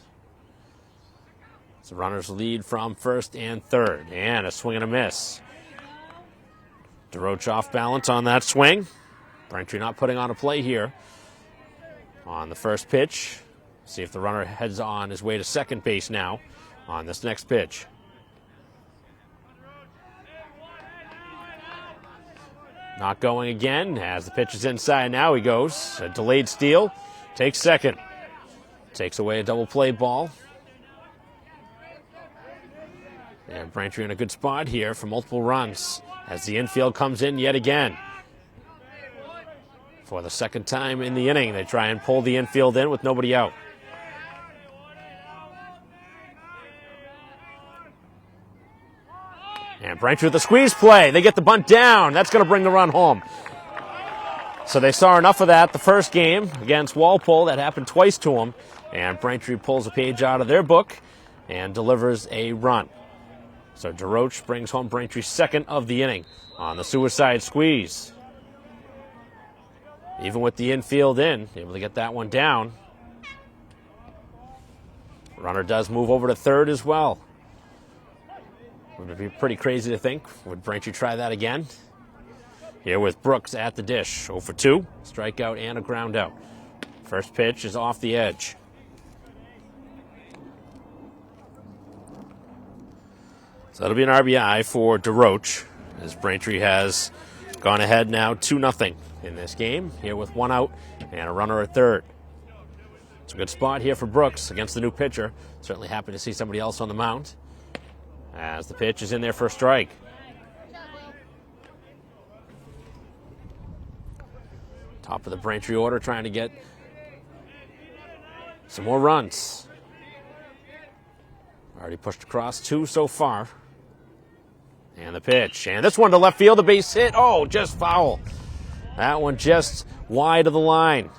So runners lead from first and third. And a swing and a miss. DeRoche off balance on that swing. Braintree not putting on a play here on the first pitch. See if the runner heads on his way to second base now on this next pitch. Not going again as the pitch is inside now. He goes. A delayed steal. Takes second. Takes away a double play ball. And Braintree in a good spot here for multiple runs as the infield comes in yet again. For the second time in the inning, they try and pull the infield in with nobody out. And Braintree with the squeeze play. They get the bunt down. That's going to bring the run home. So they saw enough of that the first game against Walpole. That happened twice to them. And Braintree pulls a page out of their book and delivers a run. So DeRoche brings home Braintree's second of the inning on the suicide squeeze. Even with the infield in, able to get that one down. Runner does move over to third as well. Would be pretty crazy to think. Would Braintree try that again? Here with Brooks at the dish. 0 for 2. Strikeout and a ground out. First pitch is off the edge. So that'll be an RBI for DeRoche as Braintree has gone ahead now 2-0 in this game. Here with one out and a runner at third. It's a good spot here for Brooks against the new pitcher. Certainly happy to see somebody else on the mound as the pitch is in there for a strike. Top of the Braintree order trying to get some more runs. Already pushed across 2 so far. And the pitch. And this one to left field, a base hit. Oh, just foul. That one just wide of the line.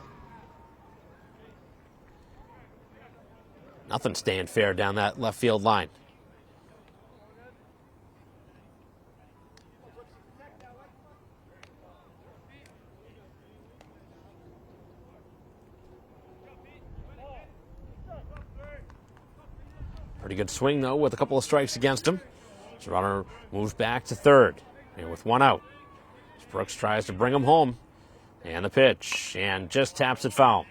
Nothing staying fair down that left field line. Pretty good swing, though, with a couple of strikes against him. So runner moves back to third. And with one out, Brooks tries to bring him home. And the pitch. And just taps it foul.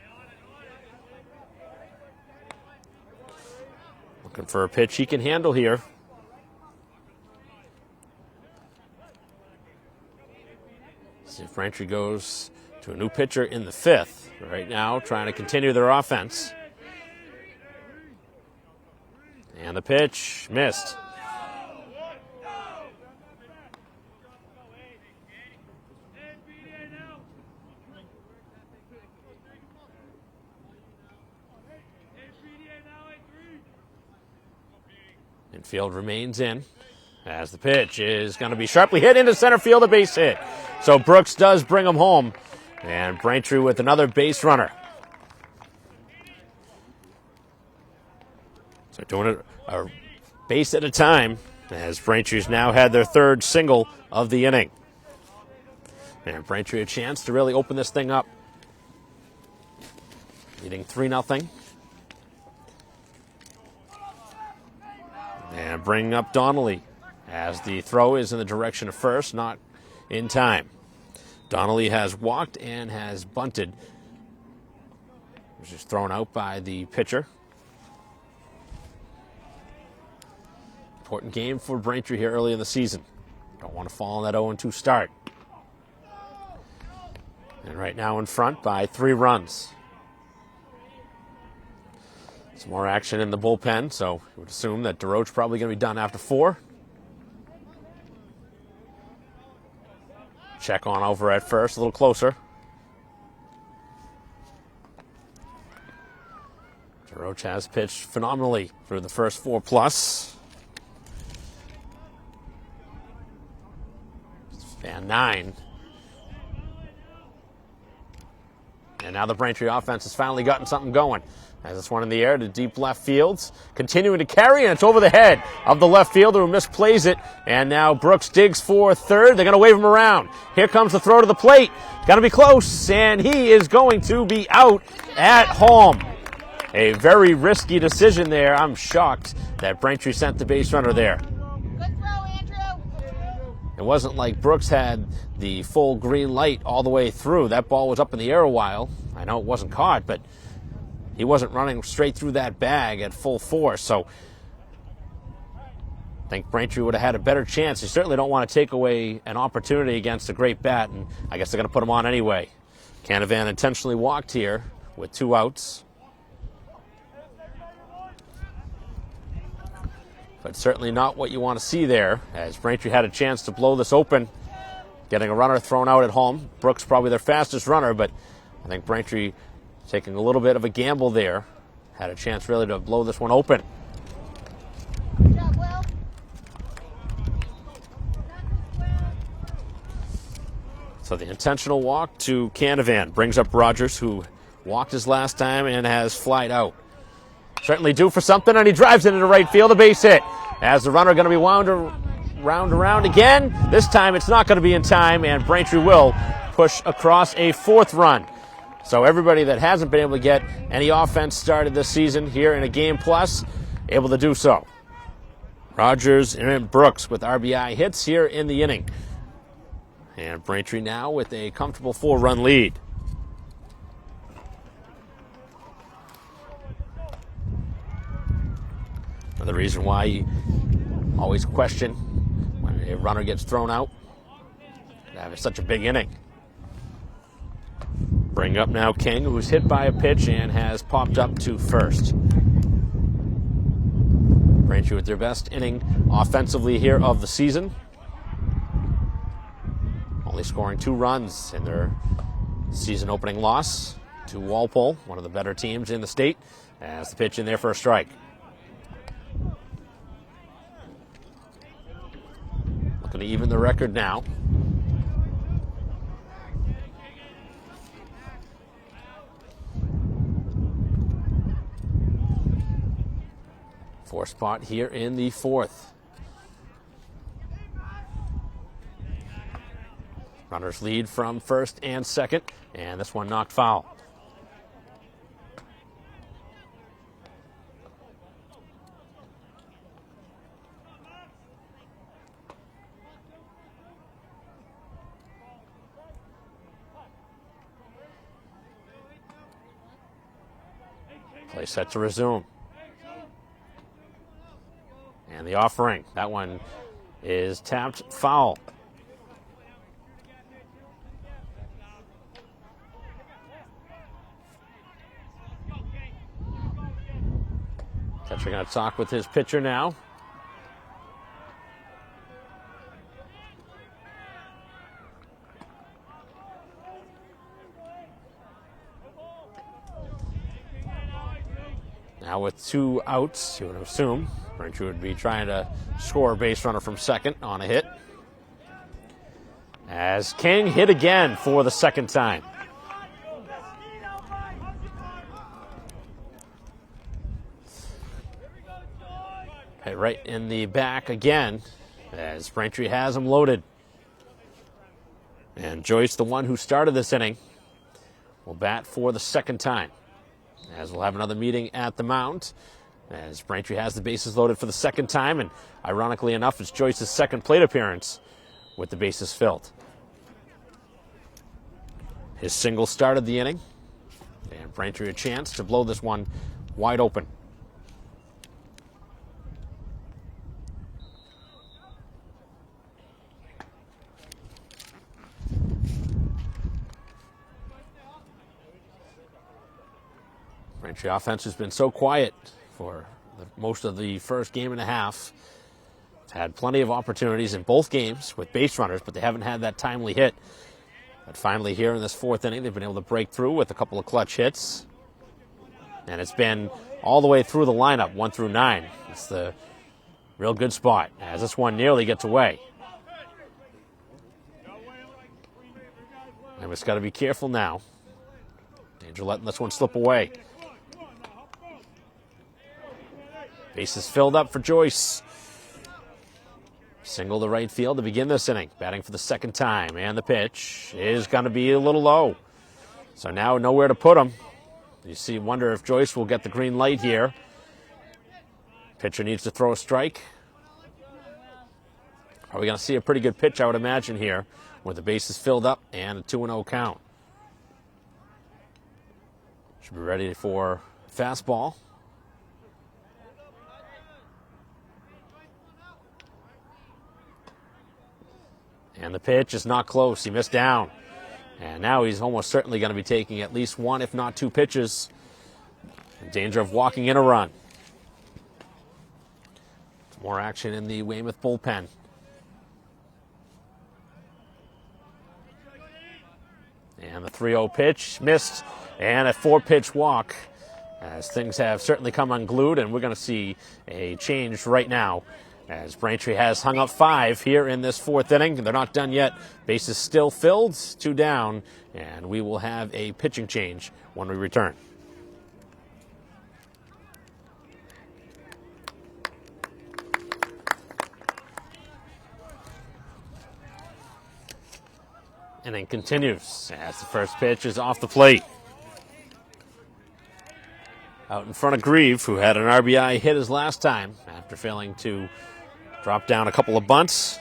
Looking for a pitch he can handle here. See if Braintree goes to a new pitcher in the fifth. Right now, trying to continue their offense. And the pitch missed. Infield remains in as the pitch is going to be sharply hit into center field, a base hit. So Brooks does bring him home, and Braintree with another base runner. So doing it a base at a time as Braintree's now had their third single of the inning. And Braintree a chance to really open this thing up. Leading 3-0. And bringing up Donnelly as the throw is in the direction of first, not in time. Donnelly has walked and has bunted, which is thrown out by the pitcher. Important game for Braintree here early in the season. Don't want to fall on that 0-2 start. And right now in front by 3 runs. Some more action in the bullpen, so you would assume that DeRoche probably going to be done after 4. Check on over at first, a little closer. DeRoche has pitched phenomenally through the first 4+. And 9. And now the Braintree offense has finally gotten something going. As this one in the air to deep left fields. Continuing to carry, and it's over the head of the left fielder who misplays it. And now Brooks digs for third. They're going to wave him around. Here comes the throw to the plate. Got to be close, and he is going to be out at home. A very risky decision there. I'm shocked that Braintree sent the base runner there. Good throw, Andrew. It wasn't like Brooks had the full green light all the way through. That ball was up in the air a while. I know it wasn't caught, but he wasn't running straight through that bag at full force. So I think Braintree would have had a better chance. You certainly don't want to take away an opportunity against a great bat, and I guess they're going to put him on anyway. Canavan intentionally walked here with 2 outs. But certainly not what you want to see there, as Braintree had a chance to blow this open, getting a runner thrown out at home. Brooks probably their fastest runner, but I think Braintree taking a little bit of a gamble there. Had a chance really to blow this one open. Good job, Will. So the intentional walk to Canavan brings up Rogers, who walked his last time and has flied out. Certainly due for something, and he drives it into right field, a base hit. As the runner going to be wound around again. This time it's not going to be in time, and Braintree will push across a 4th run. So everybody that hasn't been able to get any offense started this season here in a game plus, able to do so. Rogers and Brooks with RBI hits here in the inning. And Braintree now with a comfortable 4-run lead. Another reason why you always question when a runner gets thrown out, to have such a big inning. Bring up now King, who's hit by a pitch and has popped up to first. Braintree with their best inning offensively here of the season. Only scoring 2 runs in their season opening loss to Walpole, one of the better teams in the state, as the pitch in there for a strike. Looking to even the record now. Fourth spot here in the 4th. Runners lead from first and second, and this one knocked foul. Play set to resume. And the offering, that one is tapped foul. Catcher going to talk with his pitcher now. Now with 2 outs, you would assume Braintree would be trying to score a base runner from second on a hit. As King hit again for the 2nd time. Hit right in the back again, as Braintree has him loaded. And Joyce, the one who started this inning, will bat for the 2nd time. As we'll have another meeting at the mound, as Braintree has the bases loaded for the 2nd time, and ironically enough, it's Joyce's 2nd plate appearance with the bases filled. His single started the inning, and Braintree a chance to blow this one wide open. Braintree offense has been so quiet for most of the first game and a half. It's had plenty of opportunities in both games with base runners, but they haven't had that timely hit. But finally here in this 4th inning, they've been able to break through with a couple of clutch hits. And it's been all the way through the lineup, 1 through 9. It's the real good spot, as this one nearly gets away. And we've got to be careful now. Danger letting this one slip away. Bases filled up for Joyce. Single to right field to begin this inning. Batting for the 2nd time. And the pitch is going to be a little low. So now nowhere to put him. Wonder if Joyce will get the green light here. Pitcher needs to throw a strike. Are we going to see a pretty good pitch, I would imagine, here, with the bases filled up and a 2-0 count? Should be ready for fastball. And the pitch is not close. He missed down. And now he's almost certainly going to be taking at least one, if not two pitches. In danger of walking in a run. More action in the Weymouth bullpen. And the 3-0 pitch missed, and a 4-pitch walk, as things have certainly come unglued, and we're going to see a change right now as Braintree has hung up 5 here in this 4th inning. They're not done yet. Bases still filled, 2 down, and we will have a pitching change when we return. Inning continues as the first pitch is off the plate. Out in front of Grieve, who had an RBI hit his last time after failing to drop down a couple of bunts.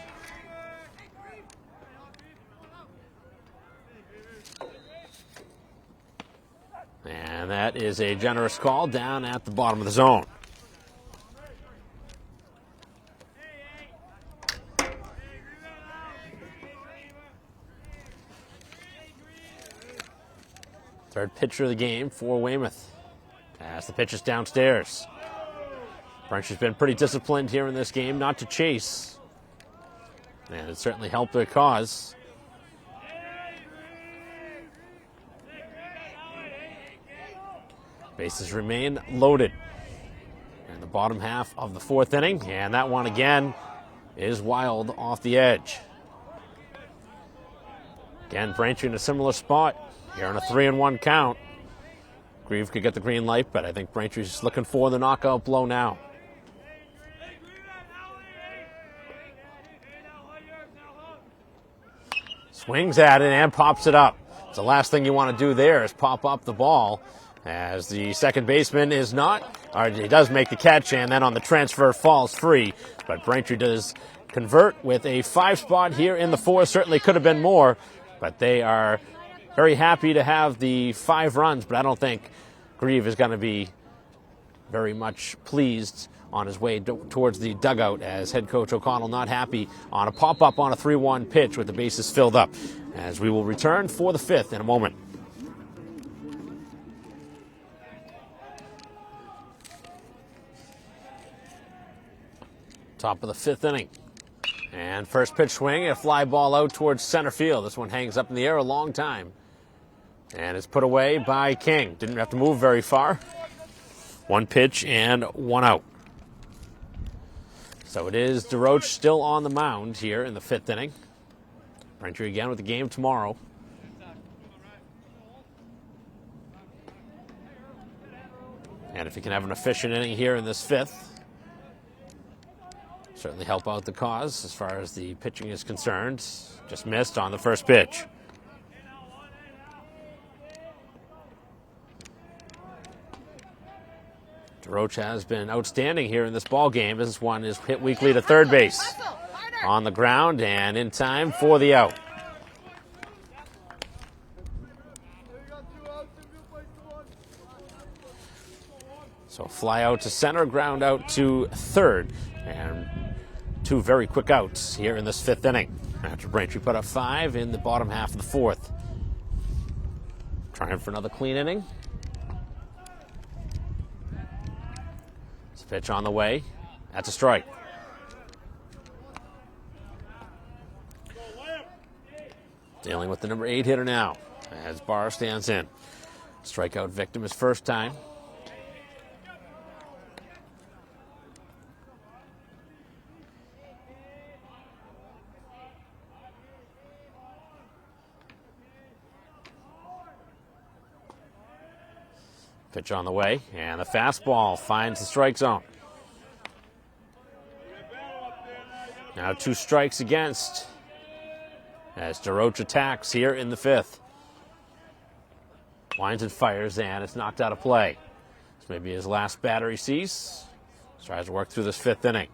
And that is a generous call down at the bottom of the zone. Third pitcher of the game for Weymouth. As the pitch is downstairs. Brentry's been pretty disciplined here in this game not to chase. And it certainly helped their cause. Bases remain loaded in the bottom half of the 4th inning. And that one again is wild off the edge. Again, Braintree in a similar spot. Here on a 3-1 count. Grieve could get the green light, but I think Braintree's looking for the knockout blow now. Swings at it and pops it up. The last thing you want to do there is pop up the ball, as the second baseman is not, or he does make the catch, and then on the transfer falls free. But Braintree does convert with a 5 spot here in the 4th. Certainly could have been more, but they are very happy to have the 5 runs, but I don't think Grieve is going to be very much pleased on his way towards the dugout, as head coach O'Connell not happy on a pop-up on a 3-1 pitch with the bases filled up, as we will return for the 5th in a moment. Top of the 5th inning. And first pitch swing, a fly ball out towards center field. This one hangs up in the air a long time. And it's put away by King. Didn't have to move very far. 1 pitch and 1 out. So it is DeRoche still on the mound here in the 5th inning. Braintree again with the game tomorrow. And if he can have an efficient inning here in this 5th, certainly help out the cause as far as the pitching is concerned. Just missed on the first pitch. DeRoche has been outstanding here in this ball game. This one is hit weakly to third base. On the ground and in time for the out. So fly out to center, ground out to third. And 2 very quick outs here in this 5th inning. After Braintree put up 5 in the bottom half of the 4th. Trying for another clean inning. Pitch on the way. That's a strike. Dealing with the number 8 hitter now as Barr stands in. Strikeout victim his first time. Pitch on the way, and the fastball finds the strike zone. Now 2 strikes against as DeRoche attacks here in the 5th. Winds and fires, and it's knocked out of play. This may be his last batter he sees. Tries to work through this 5th inning.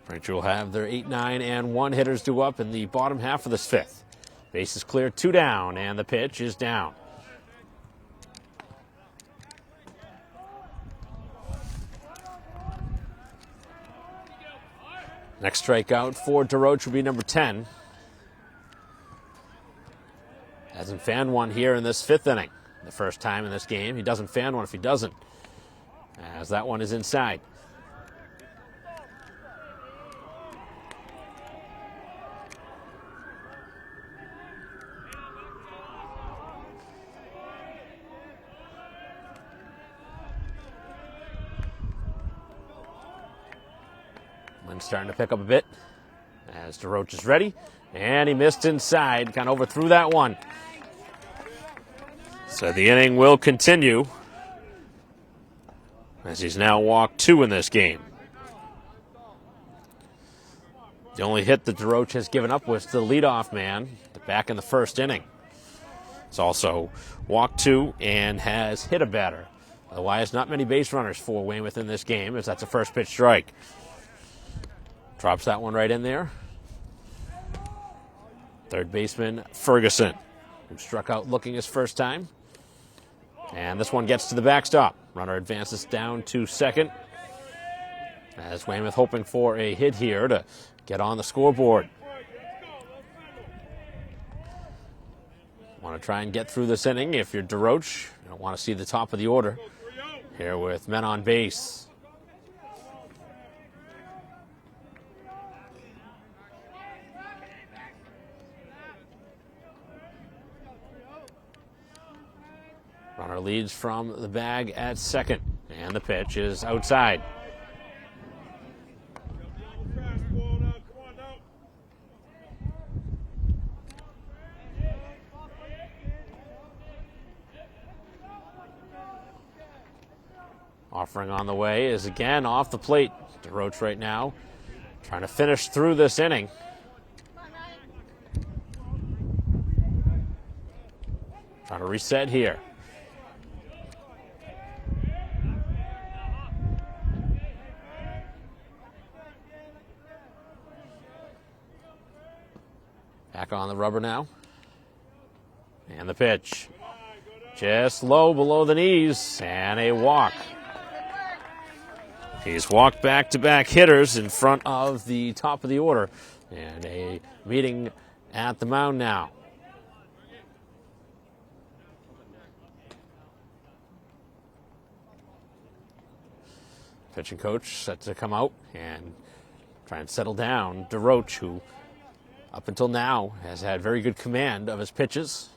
Braintree will have their 8, 9, and 1 hitters due up in the bottom half of this 5th. Base is clear, 2 down, and the pitch is down. Next strikeout for DeRoche will be number 10. Hasn't fanned one here in this 5th inning. The first time in this game. He doesn't fan one if he doesn't, as that one is inside. Wind's starting to pick up a bit as DeRoche is ready, and he missed inside, kind of overthrew that one. So the inning will continue as he's now walked 2 in this game. The only hit that DeRoche has given up was the leadoff man back in the 1st inning. He's also walked 2 and has hit a batter. Otherwise, not many base runners for Weymouth in this game, as that's a first pitch strike. Drops that one right in there. Third baseman Ferguson, who struck out looking his first time. And this one gets to the backstop. Runner advances down to second, as Weymouth hoping for a hit here to get on the scoreboard. Want to try and get through this inning if you're DeRoche. You don't want to see the top of the order here with men on base. Runner leads from the bag at second, and the pitch is outside. Offering on the way is again off the plate. DeRoche right now trying to finish through this inning. Trying to reset here. Back on the rubber now. And the pitch. Just low below the knees, and a walk. He's walked back-to-back hitters in front of the top of the order. And a meeting at the mound now. Pitching coach set to come out and try and settle down DeRoche, who up until now has had very good command of his pitches.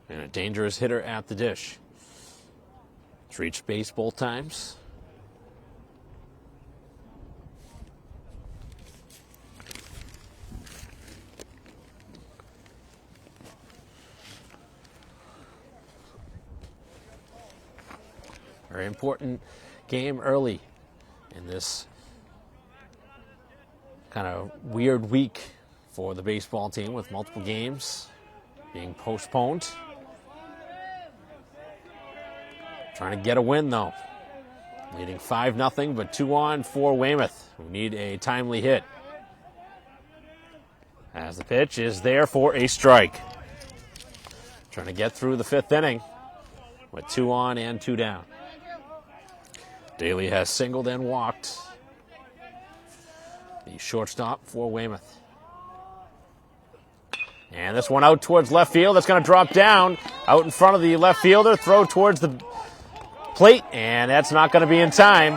And a dangerous hitter at the dish. It's reached base both times. Very important game early in this kind of weird week for the baseball team, with multiple games being postponed. Trying to get a win, though. Leading 5-0, but 2 on for Weymouth, who need a timely hit. As the pitch is there for a strike. Trying to get through the 5th inning with 2 on and 2 down. Daly has singled and walked. The shortstop for Weymouth. And this one out towards left field. That's going to drop down out in front of the left fielder. Throw towards the plate, and that's not going to be in time.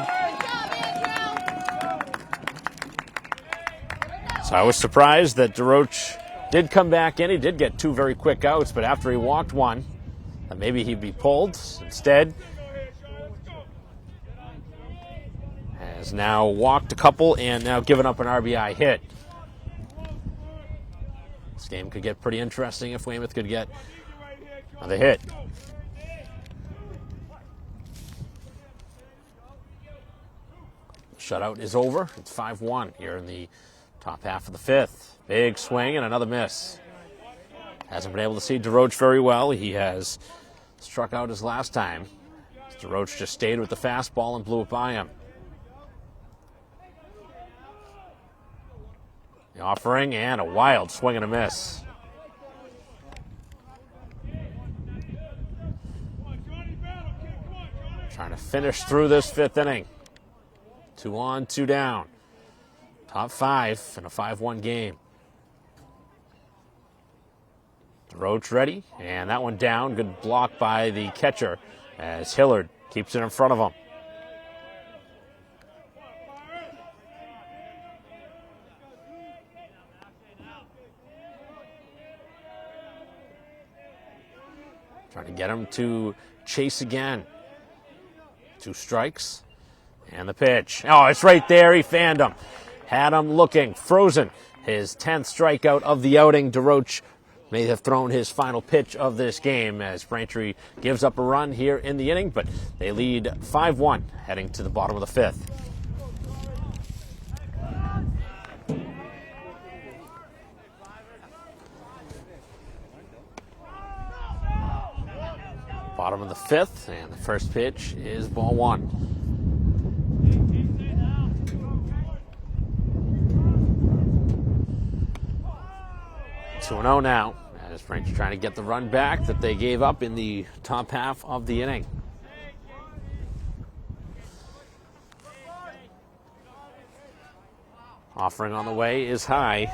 So I was surprised that DeRoche did come back in. He did get 2 very quick outs, but after he walked one, maybe he'd be pulled. Instead, has now walked a couple and now given up an RBI hit. This game could get pretty interesting if Weymouth could get another hit. shutout is over. It's 5-1 here in the top half of the fifth. Big swing and another miss. Hasn't been able to see DeRoche very well. He has struck out his last time. DeRoche just stayed with the fastball and blew it by him. The offering and a wild swing and a miss. Trying to finish through this fifth inning. 2 on, 2 down. Top 5 in a 5-1 game. DeRoche ready, and that one down. Good block by the catcher as Hillard keeps it in front of him. Trying to get him to chase again. 2 strikes, and the pitch. Oh, it's right there. He fanned him. Had him looking, frozen. His 10th strikeout of the outing. DeRoche may have thrown his final pitch of this game as Braintree gives up a run here in the inning, but they lead 5-1 heading to the bottom of the fifth. Bottom of the fifth, and the first pitch is ball 1. 2-0 now, as Braintree trying to get the run back that they gave up in the top half of the inning. Offering on the way is high,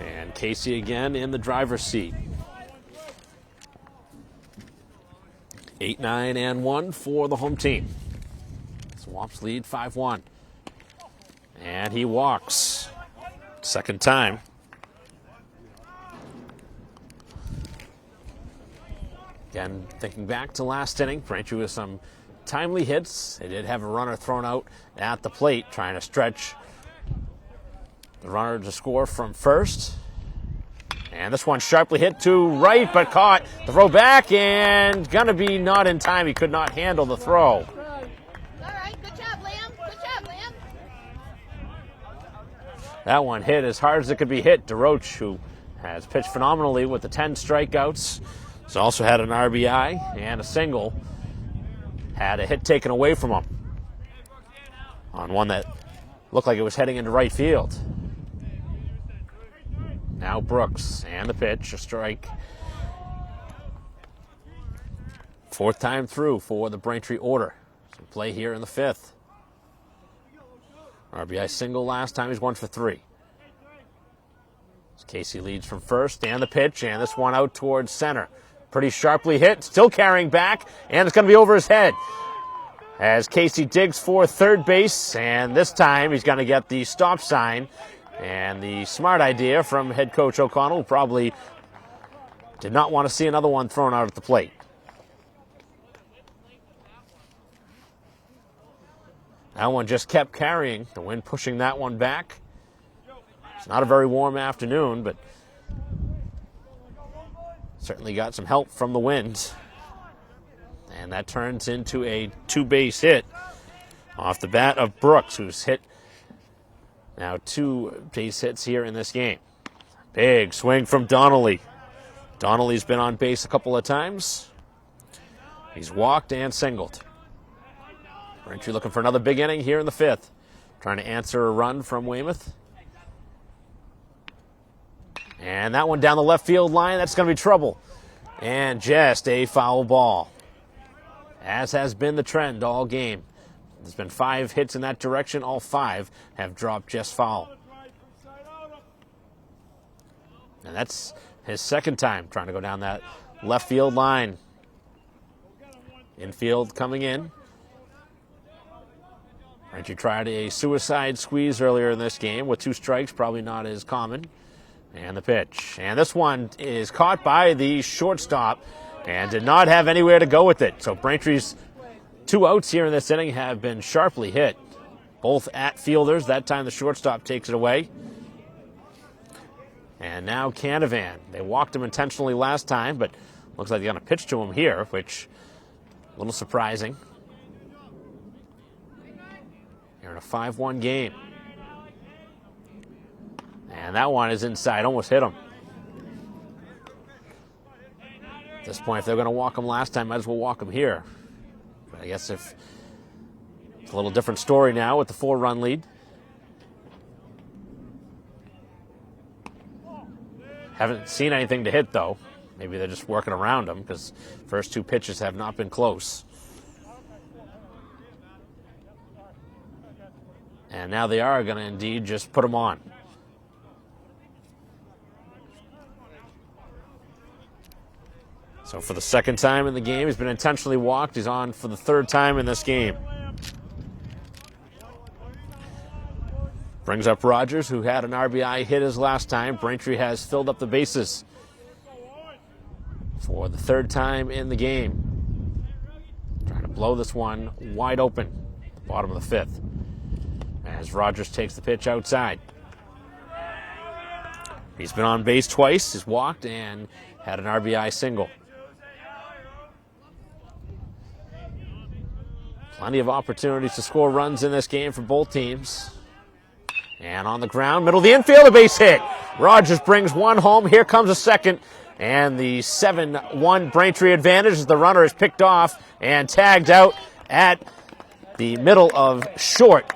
and Casey again in the driver's seat. 8-9-1 for the home team. Swamps lead 5-1. And he walks. Second time. Again, thinking back to last inning, Braintree with some timely hits. They did have a runner thrown out at the plate, trying to stretch the runner to score from first. And this one sharply hit to right, but caught. The throw back, and gonna be not in time. He could not handle the throw. All right, good job, Liam. Good job, Liam. That one hit as hard as it could be hit. DeRoche, who has pitched phenomenally with the 10 strikeouts, has also had an RBI and a single. Had a hit taken away from him on one that looked like it was heading into right field. Now Brooks, and the pitch, a strike. 4th time through for the Braintree order. Some play here in the 5th. RBI single last time, he's 1 for 3. As Casey leads from first, and the pitch, and this one out towards center. Pretty sharply hit, still carrying back, and it's going to be over his head. As Casey digs for third base, and this time he's going to get the stop sign. And the smart idea from head coach O'Connell, who probably did not want to see another one thrown out at the plate. That one just kept carrying, the wind pushing that one back. It's not a very warm afternoon, but certainly got some help from the wind. And that turns into a 2-base hit off the bat of Brooks, who's hit now 2 base hits here in this game. Big swing from Donnelly. Donnelly's been on base a couple of times. He's walked and singled. Braintree looking for another big inning here in the 5th. Trying to answer a run from Weymouth. And that one down the left field line, that's going to be trouble. And just a foul ball. As has been the trend all game. There's been 5 hits in that direction. All 5 have dropped just foul. And that's his second time trying to go down that left field line. Infield coming in. Braintree tried a suicide squeeze earlier in this game with 2 strikes, probably not as common. And the pitch. And this one is caught by the shortstop and did not have anywhere to go with it. So Braintree's 2 outs here in this inning have been sharply hit. Both at fielders. That time the shortstop takes it away. And now Canavan. They walked him intentionally last time, but looks like they're going to pitch to him here, which a little surprising. Here in a 5-1 game. And that one is inside, almost hit him. At this point, if they're going to walk him last time, might as well walk him here. But I guess if it's a little different story now with the 4-run lead. Haven't seen anything to hit, though. Maybe they're just working around him because first 2 pitches have not been close. And now they are going to indeed just put him on. So for the second time in the game, he's been intentionally walked. He's on for the 3rd time in this game. Brings up Rogers, who had an RBI hit his last time. Braintree has filled up the bases for the 3rd time in the game. Trying to blow this one wide open, bottom of the 5th. As Rogers takes the pitch outside. He's been on base twice. He's walked and had an RBI single. Plenty of opportunities to score runs in this game for both teams. And on the ground, middle of the infield, a base hit. Rogers brings one home. Here comes a second. And the 7-1 Braintree advantage as the runner is picked off and tagged out at the middle of short.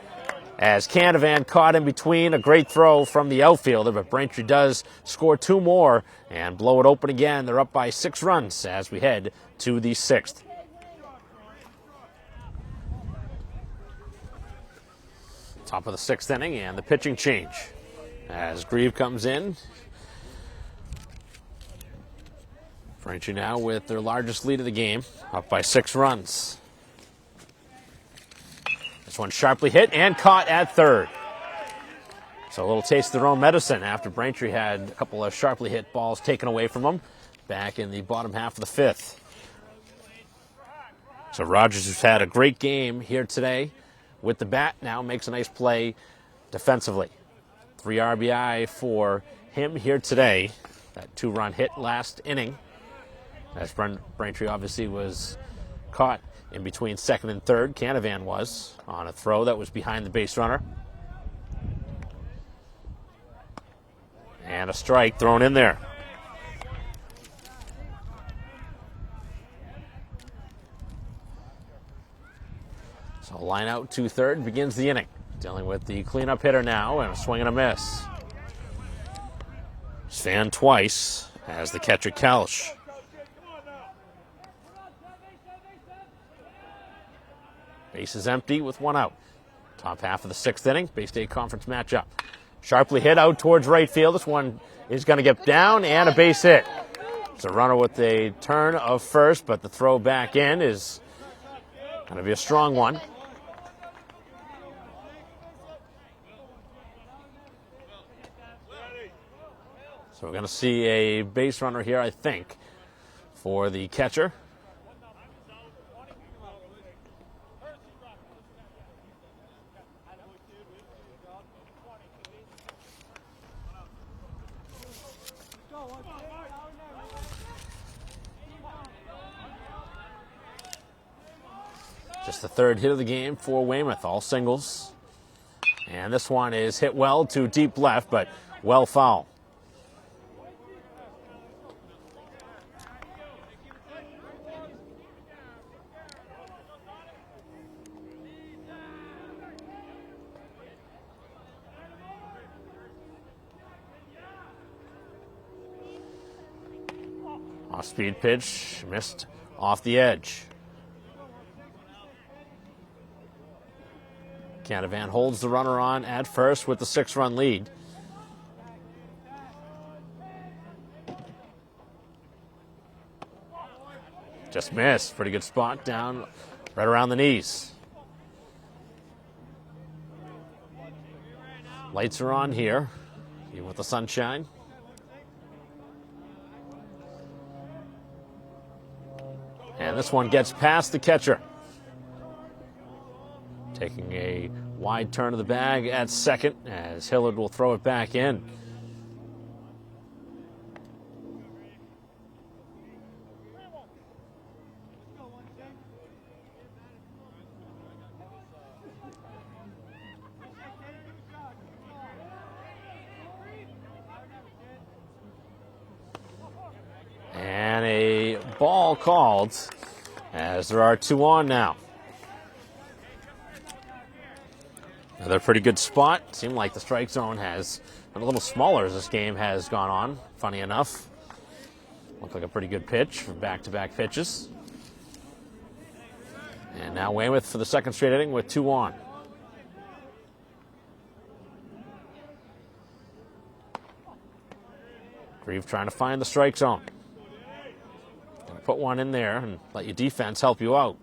As Canavan caught in between, a great throw from the outfielder, but Braintree does score 2 more and blow it open again. They're up by 6 runs as we head to the 6th. Top of the 6th inning and the pitching change. As Grieve comes in. Braintree now with their largest lead of the game, up by 6 runs. This one sharply hit and caught at 3rd. So a little taste of their own medicine after Braintree had a couple of sharply hit balls taken away from them back in the bottom half of the 5th. So Rogers, who's had a great game here today with the bat, now makes a nice play defensively. 3 RBI for him here today. That 2-run hit last inning. As Braintree obviously was caught in between 2nd and 3rd. Canavan was on a throw that was behind the base runner. And a strike thrown in there. So line out to 3rd begins the inning. Dealing with the cleanup hitter now and a swing and a miss. Stand twice as the catcher Kelch. Base is empty with 1 out. Top half of the 6th inning, Bay State Conference matchup. Sharply hit out towards right field. This one is going to get down and a base hit. It's a runner with a turn of first, but the throw back in is going to be a strong one. So we're going to see a base runner here, I think, for the catcher. Just the 3rd hit of the game for Weymouth, all singles. And this one is hit well to deep left, but well foul. Off-speed pitch, missed off the edge. Canavan holds the runner on at first with the 6-run lead. Just missed. Pretty good spot down right around the knees. Lights are on here, even with the sunshine. And this one gets past the catcher. Taking a wide turn of the bag at 2nd as Hillard will throw it back in. ball called as there are 2 on now. Another pretty good spot. Seemed like the strike zone has been a little smaller as this game has gone on, funny enough. Looked like a pretty good pitch for back-to-back pitches. And now Weymouth for the second straight inning with 2 on. Grieve trying to find the strike zone. Gonna put one in there and let your defense help you out.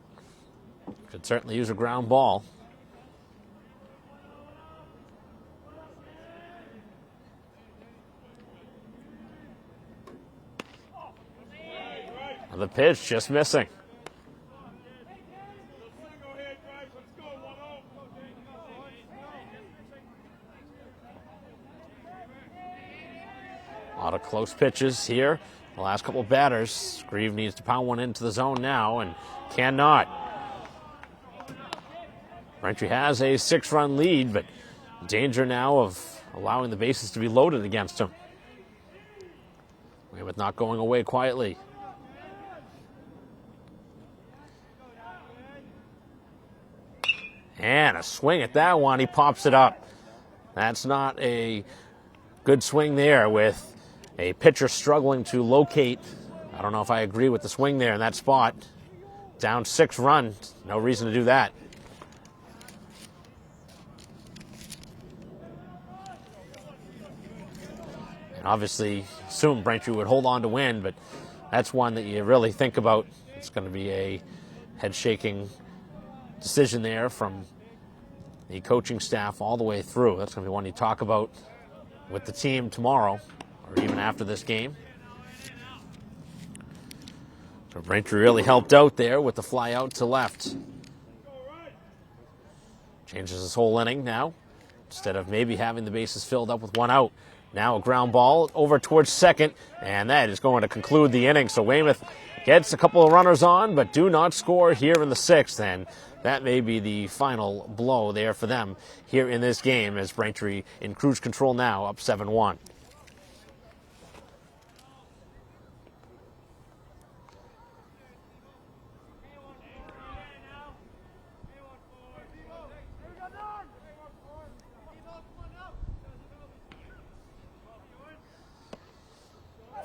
Could certainly use a ground ball. The pitch just missing. A lot of close pitches here. The last couple of batters. Grieve needs to pound one into the zone now and cannot. Braintree has a 6-run lead, but danger now of allowing the bases to be loaded against him. Weymouth not going away quietly. And a swing at that one. He pops it up. That's not a good swing there with a pitcher struggling to locate. I don't know if I agree with the swing there in that spot. Down 6 runs. No reason to do that. And obviously, assume Braintree would hold on to win, but that's one that you really think about. It's going to be a head-shaking decision there from the coaching staff all the way through. That's going to be one you talk about with the team tomorrow or even after this game. So Braintree really helped out there with the fly out to left. Changes his whole inning now. Instead of maybe having the bases filled up with 1 out. Now a ground ball over towards second, and that is going to conclude the inning. So Weymouth gets a couple of runners on, but do not score here in the 6th, and that may be the final blow there for them here in this game as Braintree in cruise control now, up 7-1.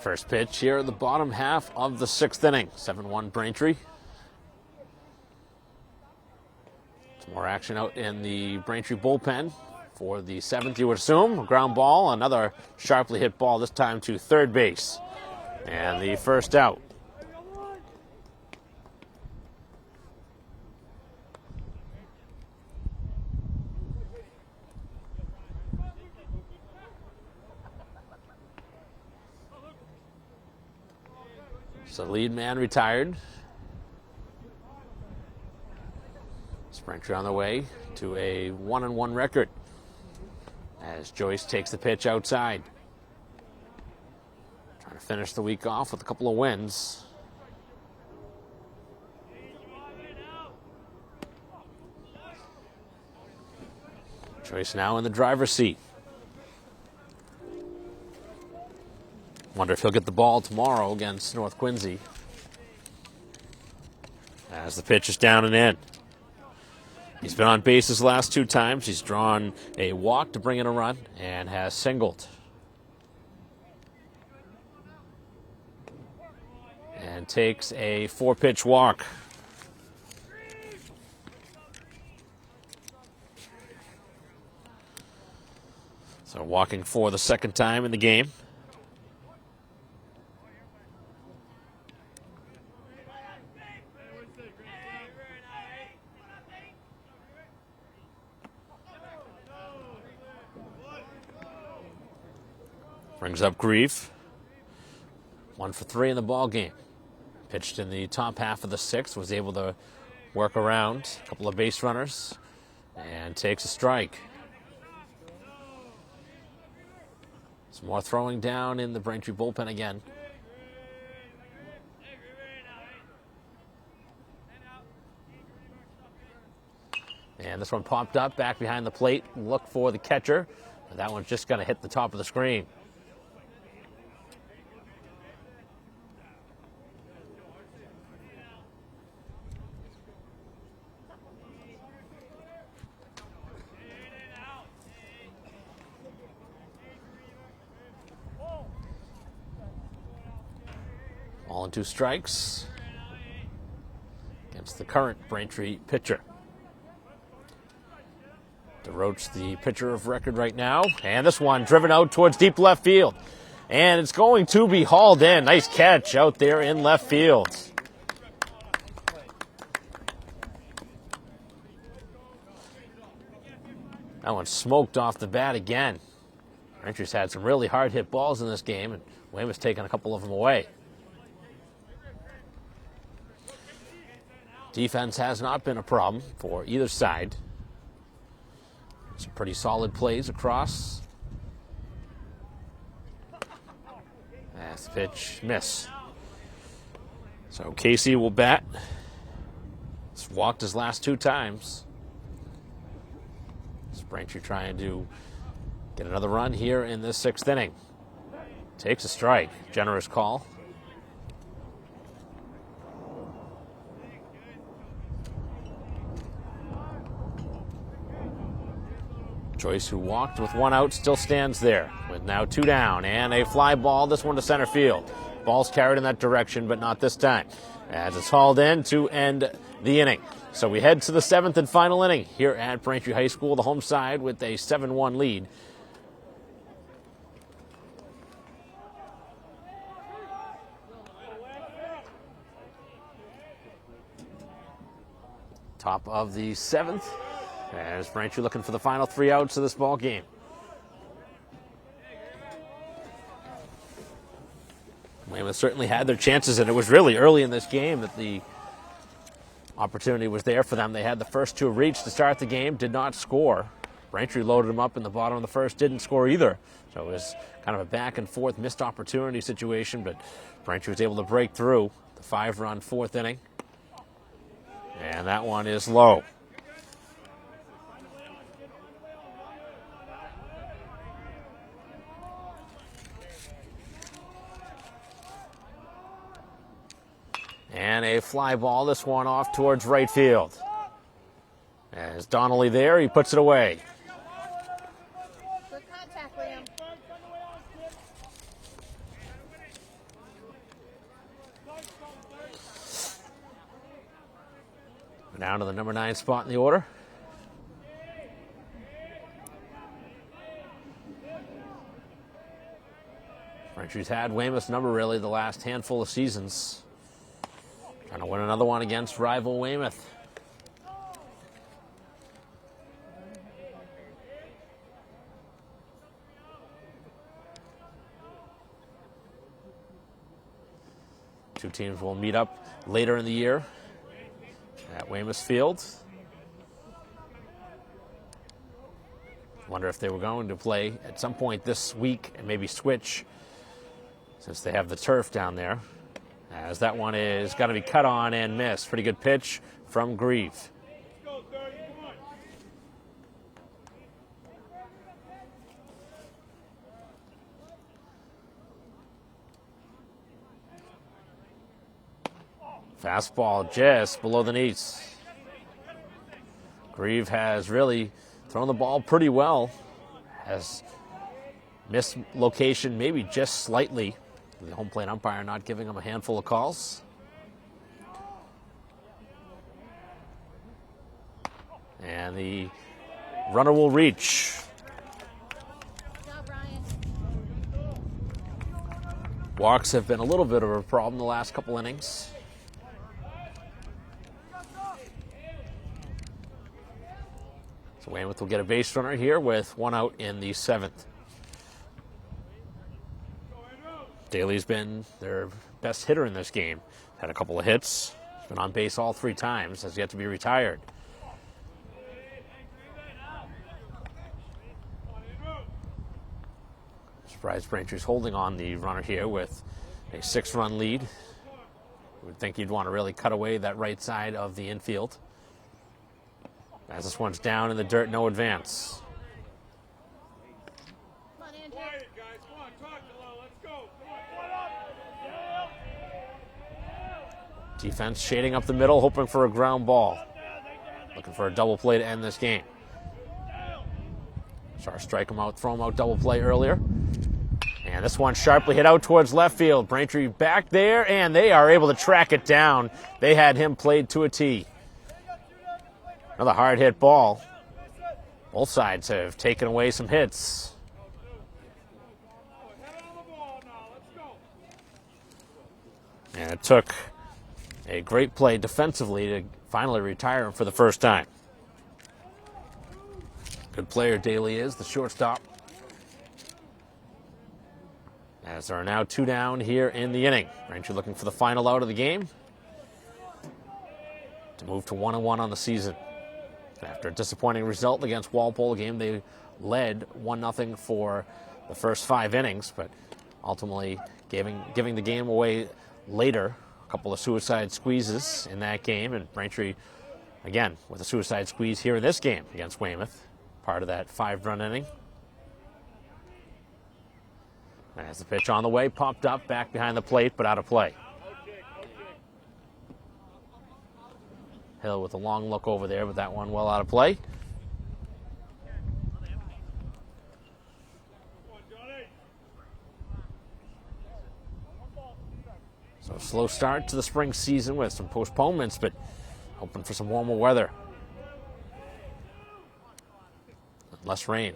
First pitch here in the bottom half of the 6th inning. 7-1 Braintree. Some more action out in the Braintree bullpen for the 7th, you would assume. A ground ball, another sharply hit ball, this time to third base. And the first out. So lead man retired. Braintree on the way to a 1-1 record as Joyce takes the pitch outside. Trying to finish the week off with a couple of wins. Joyce now in the driver's seat. Wonder if he'll get the ball tomorrow against North Quincy. As the pitch is down and in. He's been on base his last 2 times. He's drawn a walk to bring in a run and has singled. And takes a 4-pitch walk. So walking for the 2nd time in the game. Brings up Grieve. 1 for 3 in the ball game. Pitched in the top half of the 6th. Was able to work around a couple of base runners and takes a strike. Some more throwing down in the Braintree bullpen again. And this one popped up back behind the plate. Look for the catcher. And that one's just going to hit the top of the screen. Ball and 2 strikes against the current Braintree pitcher. DeRoach, the pitcher of record right now. And this one driven out towards deep left field. And it's going to be hauled in. Nice catch out there in left field. That one smoked off the bat again. Braintree's had some really hard hit balls in this game, and Weymouth's taken a couple of them away. Defense has not been a problem for either side. Some pretty solid plays across. That's the pitch, miss. So Casey will bat. He's walked his last 2 times. Braintree trying to get another run here in this 6th inning. Takes a strike. Generous call. Joyce, who walked with 1 out, still stands there with now 2 down and a fly ball. This one to center field. Ball's carried in that direction, but not this time, as it's hauled in to end the inning. So we head to the 7th and final inning here at Braintree High School, the home side with a 7-1 lead. Top of the 7th, as Braintree looking for the final 3 outs of this ball game. Weymouth certainly had their chances, and it was really early in this game that the opportunity was there for them. They had the first 2 reach to start the game, did not score. Braintree loaded them up in the bottom of the 1st, didn't score either. So it was kind of a back and forth missed opportunity situation, but Braintree was able to break through the 5-run 4th inning. And that one is low. And a fly ball, this one off towards right field. As Donnelly there, he puts it away. Good contact, Liam. We're down to the number 9 spot in the order. Braintree's had Weymouth's number really the last handful of seasons. Trying to win another one against rival Weymouth. Two teams will meet up later in the year at Weymouth Field. Wonder if they were going to play at some point this week and maybe switch, since they have the turf down there. As that one is got to be cut on and missed. Pretty good pitch from Grieve. Fastball just below the knees. Grieve has really thrown the ball pretty well. Has missed location maybe just slightly. The home plate umpire not giving him a handful of calls. And the runner will reach. Good job, Ryan. Walks have been a little bit of a problem the last couple innings. So Weymouth will get a base runner here with 1 out in the 7th. Daly's been their best hitter in this game. Had a couple of hits. He's been on base all 3 times. Has yet to be retired. Surprised Braintree's holding on the runner here with a 6-run lead. You would think you'd want to really cut away that right side of the infield. As this one's down in the dirt, no advance. Come on, Andrew. Defense shading up the middle, hoping for a ground ball. Looking for a double play to end this game. Try to strike him out, throw him out double play earlier. And this one sharply hit out towards left field. Braintree back there, and they are able to track it down. They had him played to a tee. Another hard hit ball. Both sides have taken away some hits. And it took a great play defensively to finally retire him for the first time. Good player Daly is, the shortstop. As there are now 2 down here in the inning. Braintree looking for the final out of the game to move to 1-1 on the season. After a disappointing result against Walpole, a game they led 1-0 for the first 5 innings, but ultimately giving the game away later. A couple of suicide squeezes in that game, and Braintree, again, with a suicide squeeze here in this game against Weymouth, part of that 5-run inning. As the pitch on the way, popped up, back behind the plate, but out of play. Hill with a long look over there, but that one well out of play. So a slow start to the spring season with some postponements, but hoping for some warmer weather. Less rain.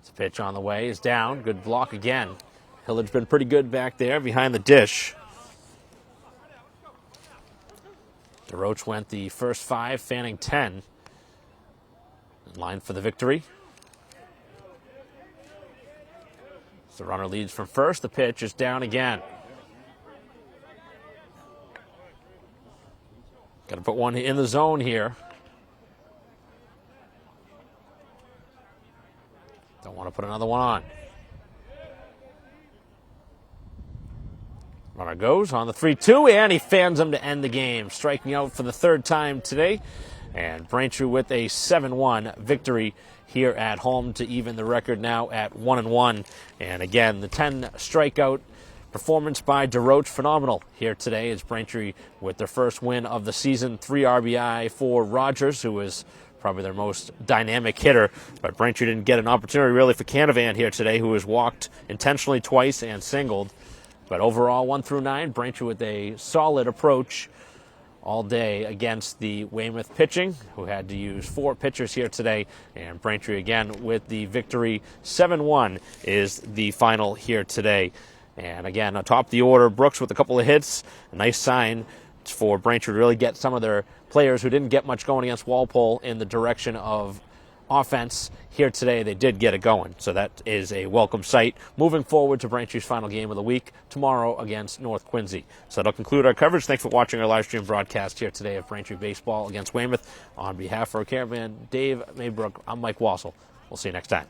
The pitch on the way is down. Good block again. Hillard's been pretty good back there behind the dish. DeRoche went the first 5, Fanning 10. In line for the victory. The runner leads from first. The pitch is down again. Got to put one in the zone here. Don't want to put another one on. Runner goes on the 3-2, and he fans him to end the game, striking out for the 3rd time today. And Braintree with a 7-1 victory here at home to even the record now at 1-1. And again, the 10 strikeout performance by DeRoche, phenomenal here today as Braintree with their first win of the season. 3 RBI for Rogers, who was probably their most dynamic hitter, but Braintree didn't get an opportunity really for Canavan here today, who was walked intentionally twice and singled. But overall, 1 through 9, Braintree with a solid approach all day against the Weymouth pitching, who had to use 4 pitchers here today. And Braintree again with the victory. 7-1 is the final here today. And again, atop the order, Brooks with a couple of hits. A nice sign for Braintree to really get some of their players who didn't get much going against Walpole in the direction of offense. Here today, they did get it going, so that is a welcome sight. Moving forward to Braintree's final game of the week tomorrow against North Quincy. So that'll conclude our coverage. Thanks for watching our live stream broadcast here today of Braintree Baseball against Weymouth. On behalf of our cameraman, Dave Maybrook, I'm Mike Wassel. We'll see you next time.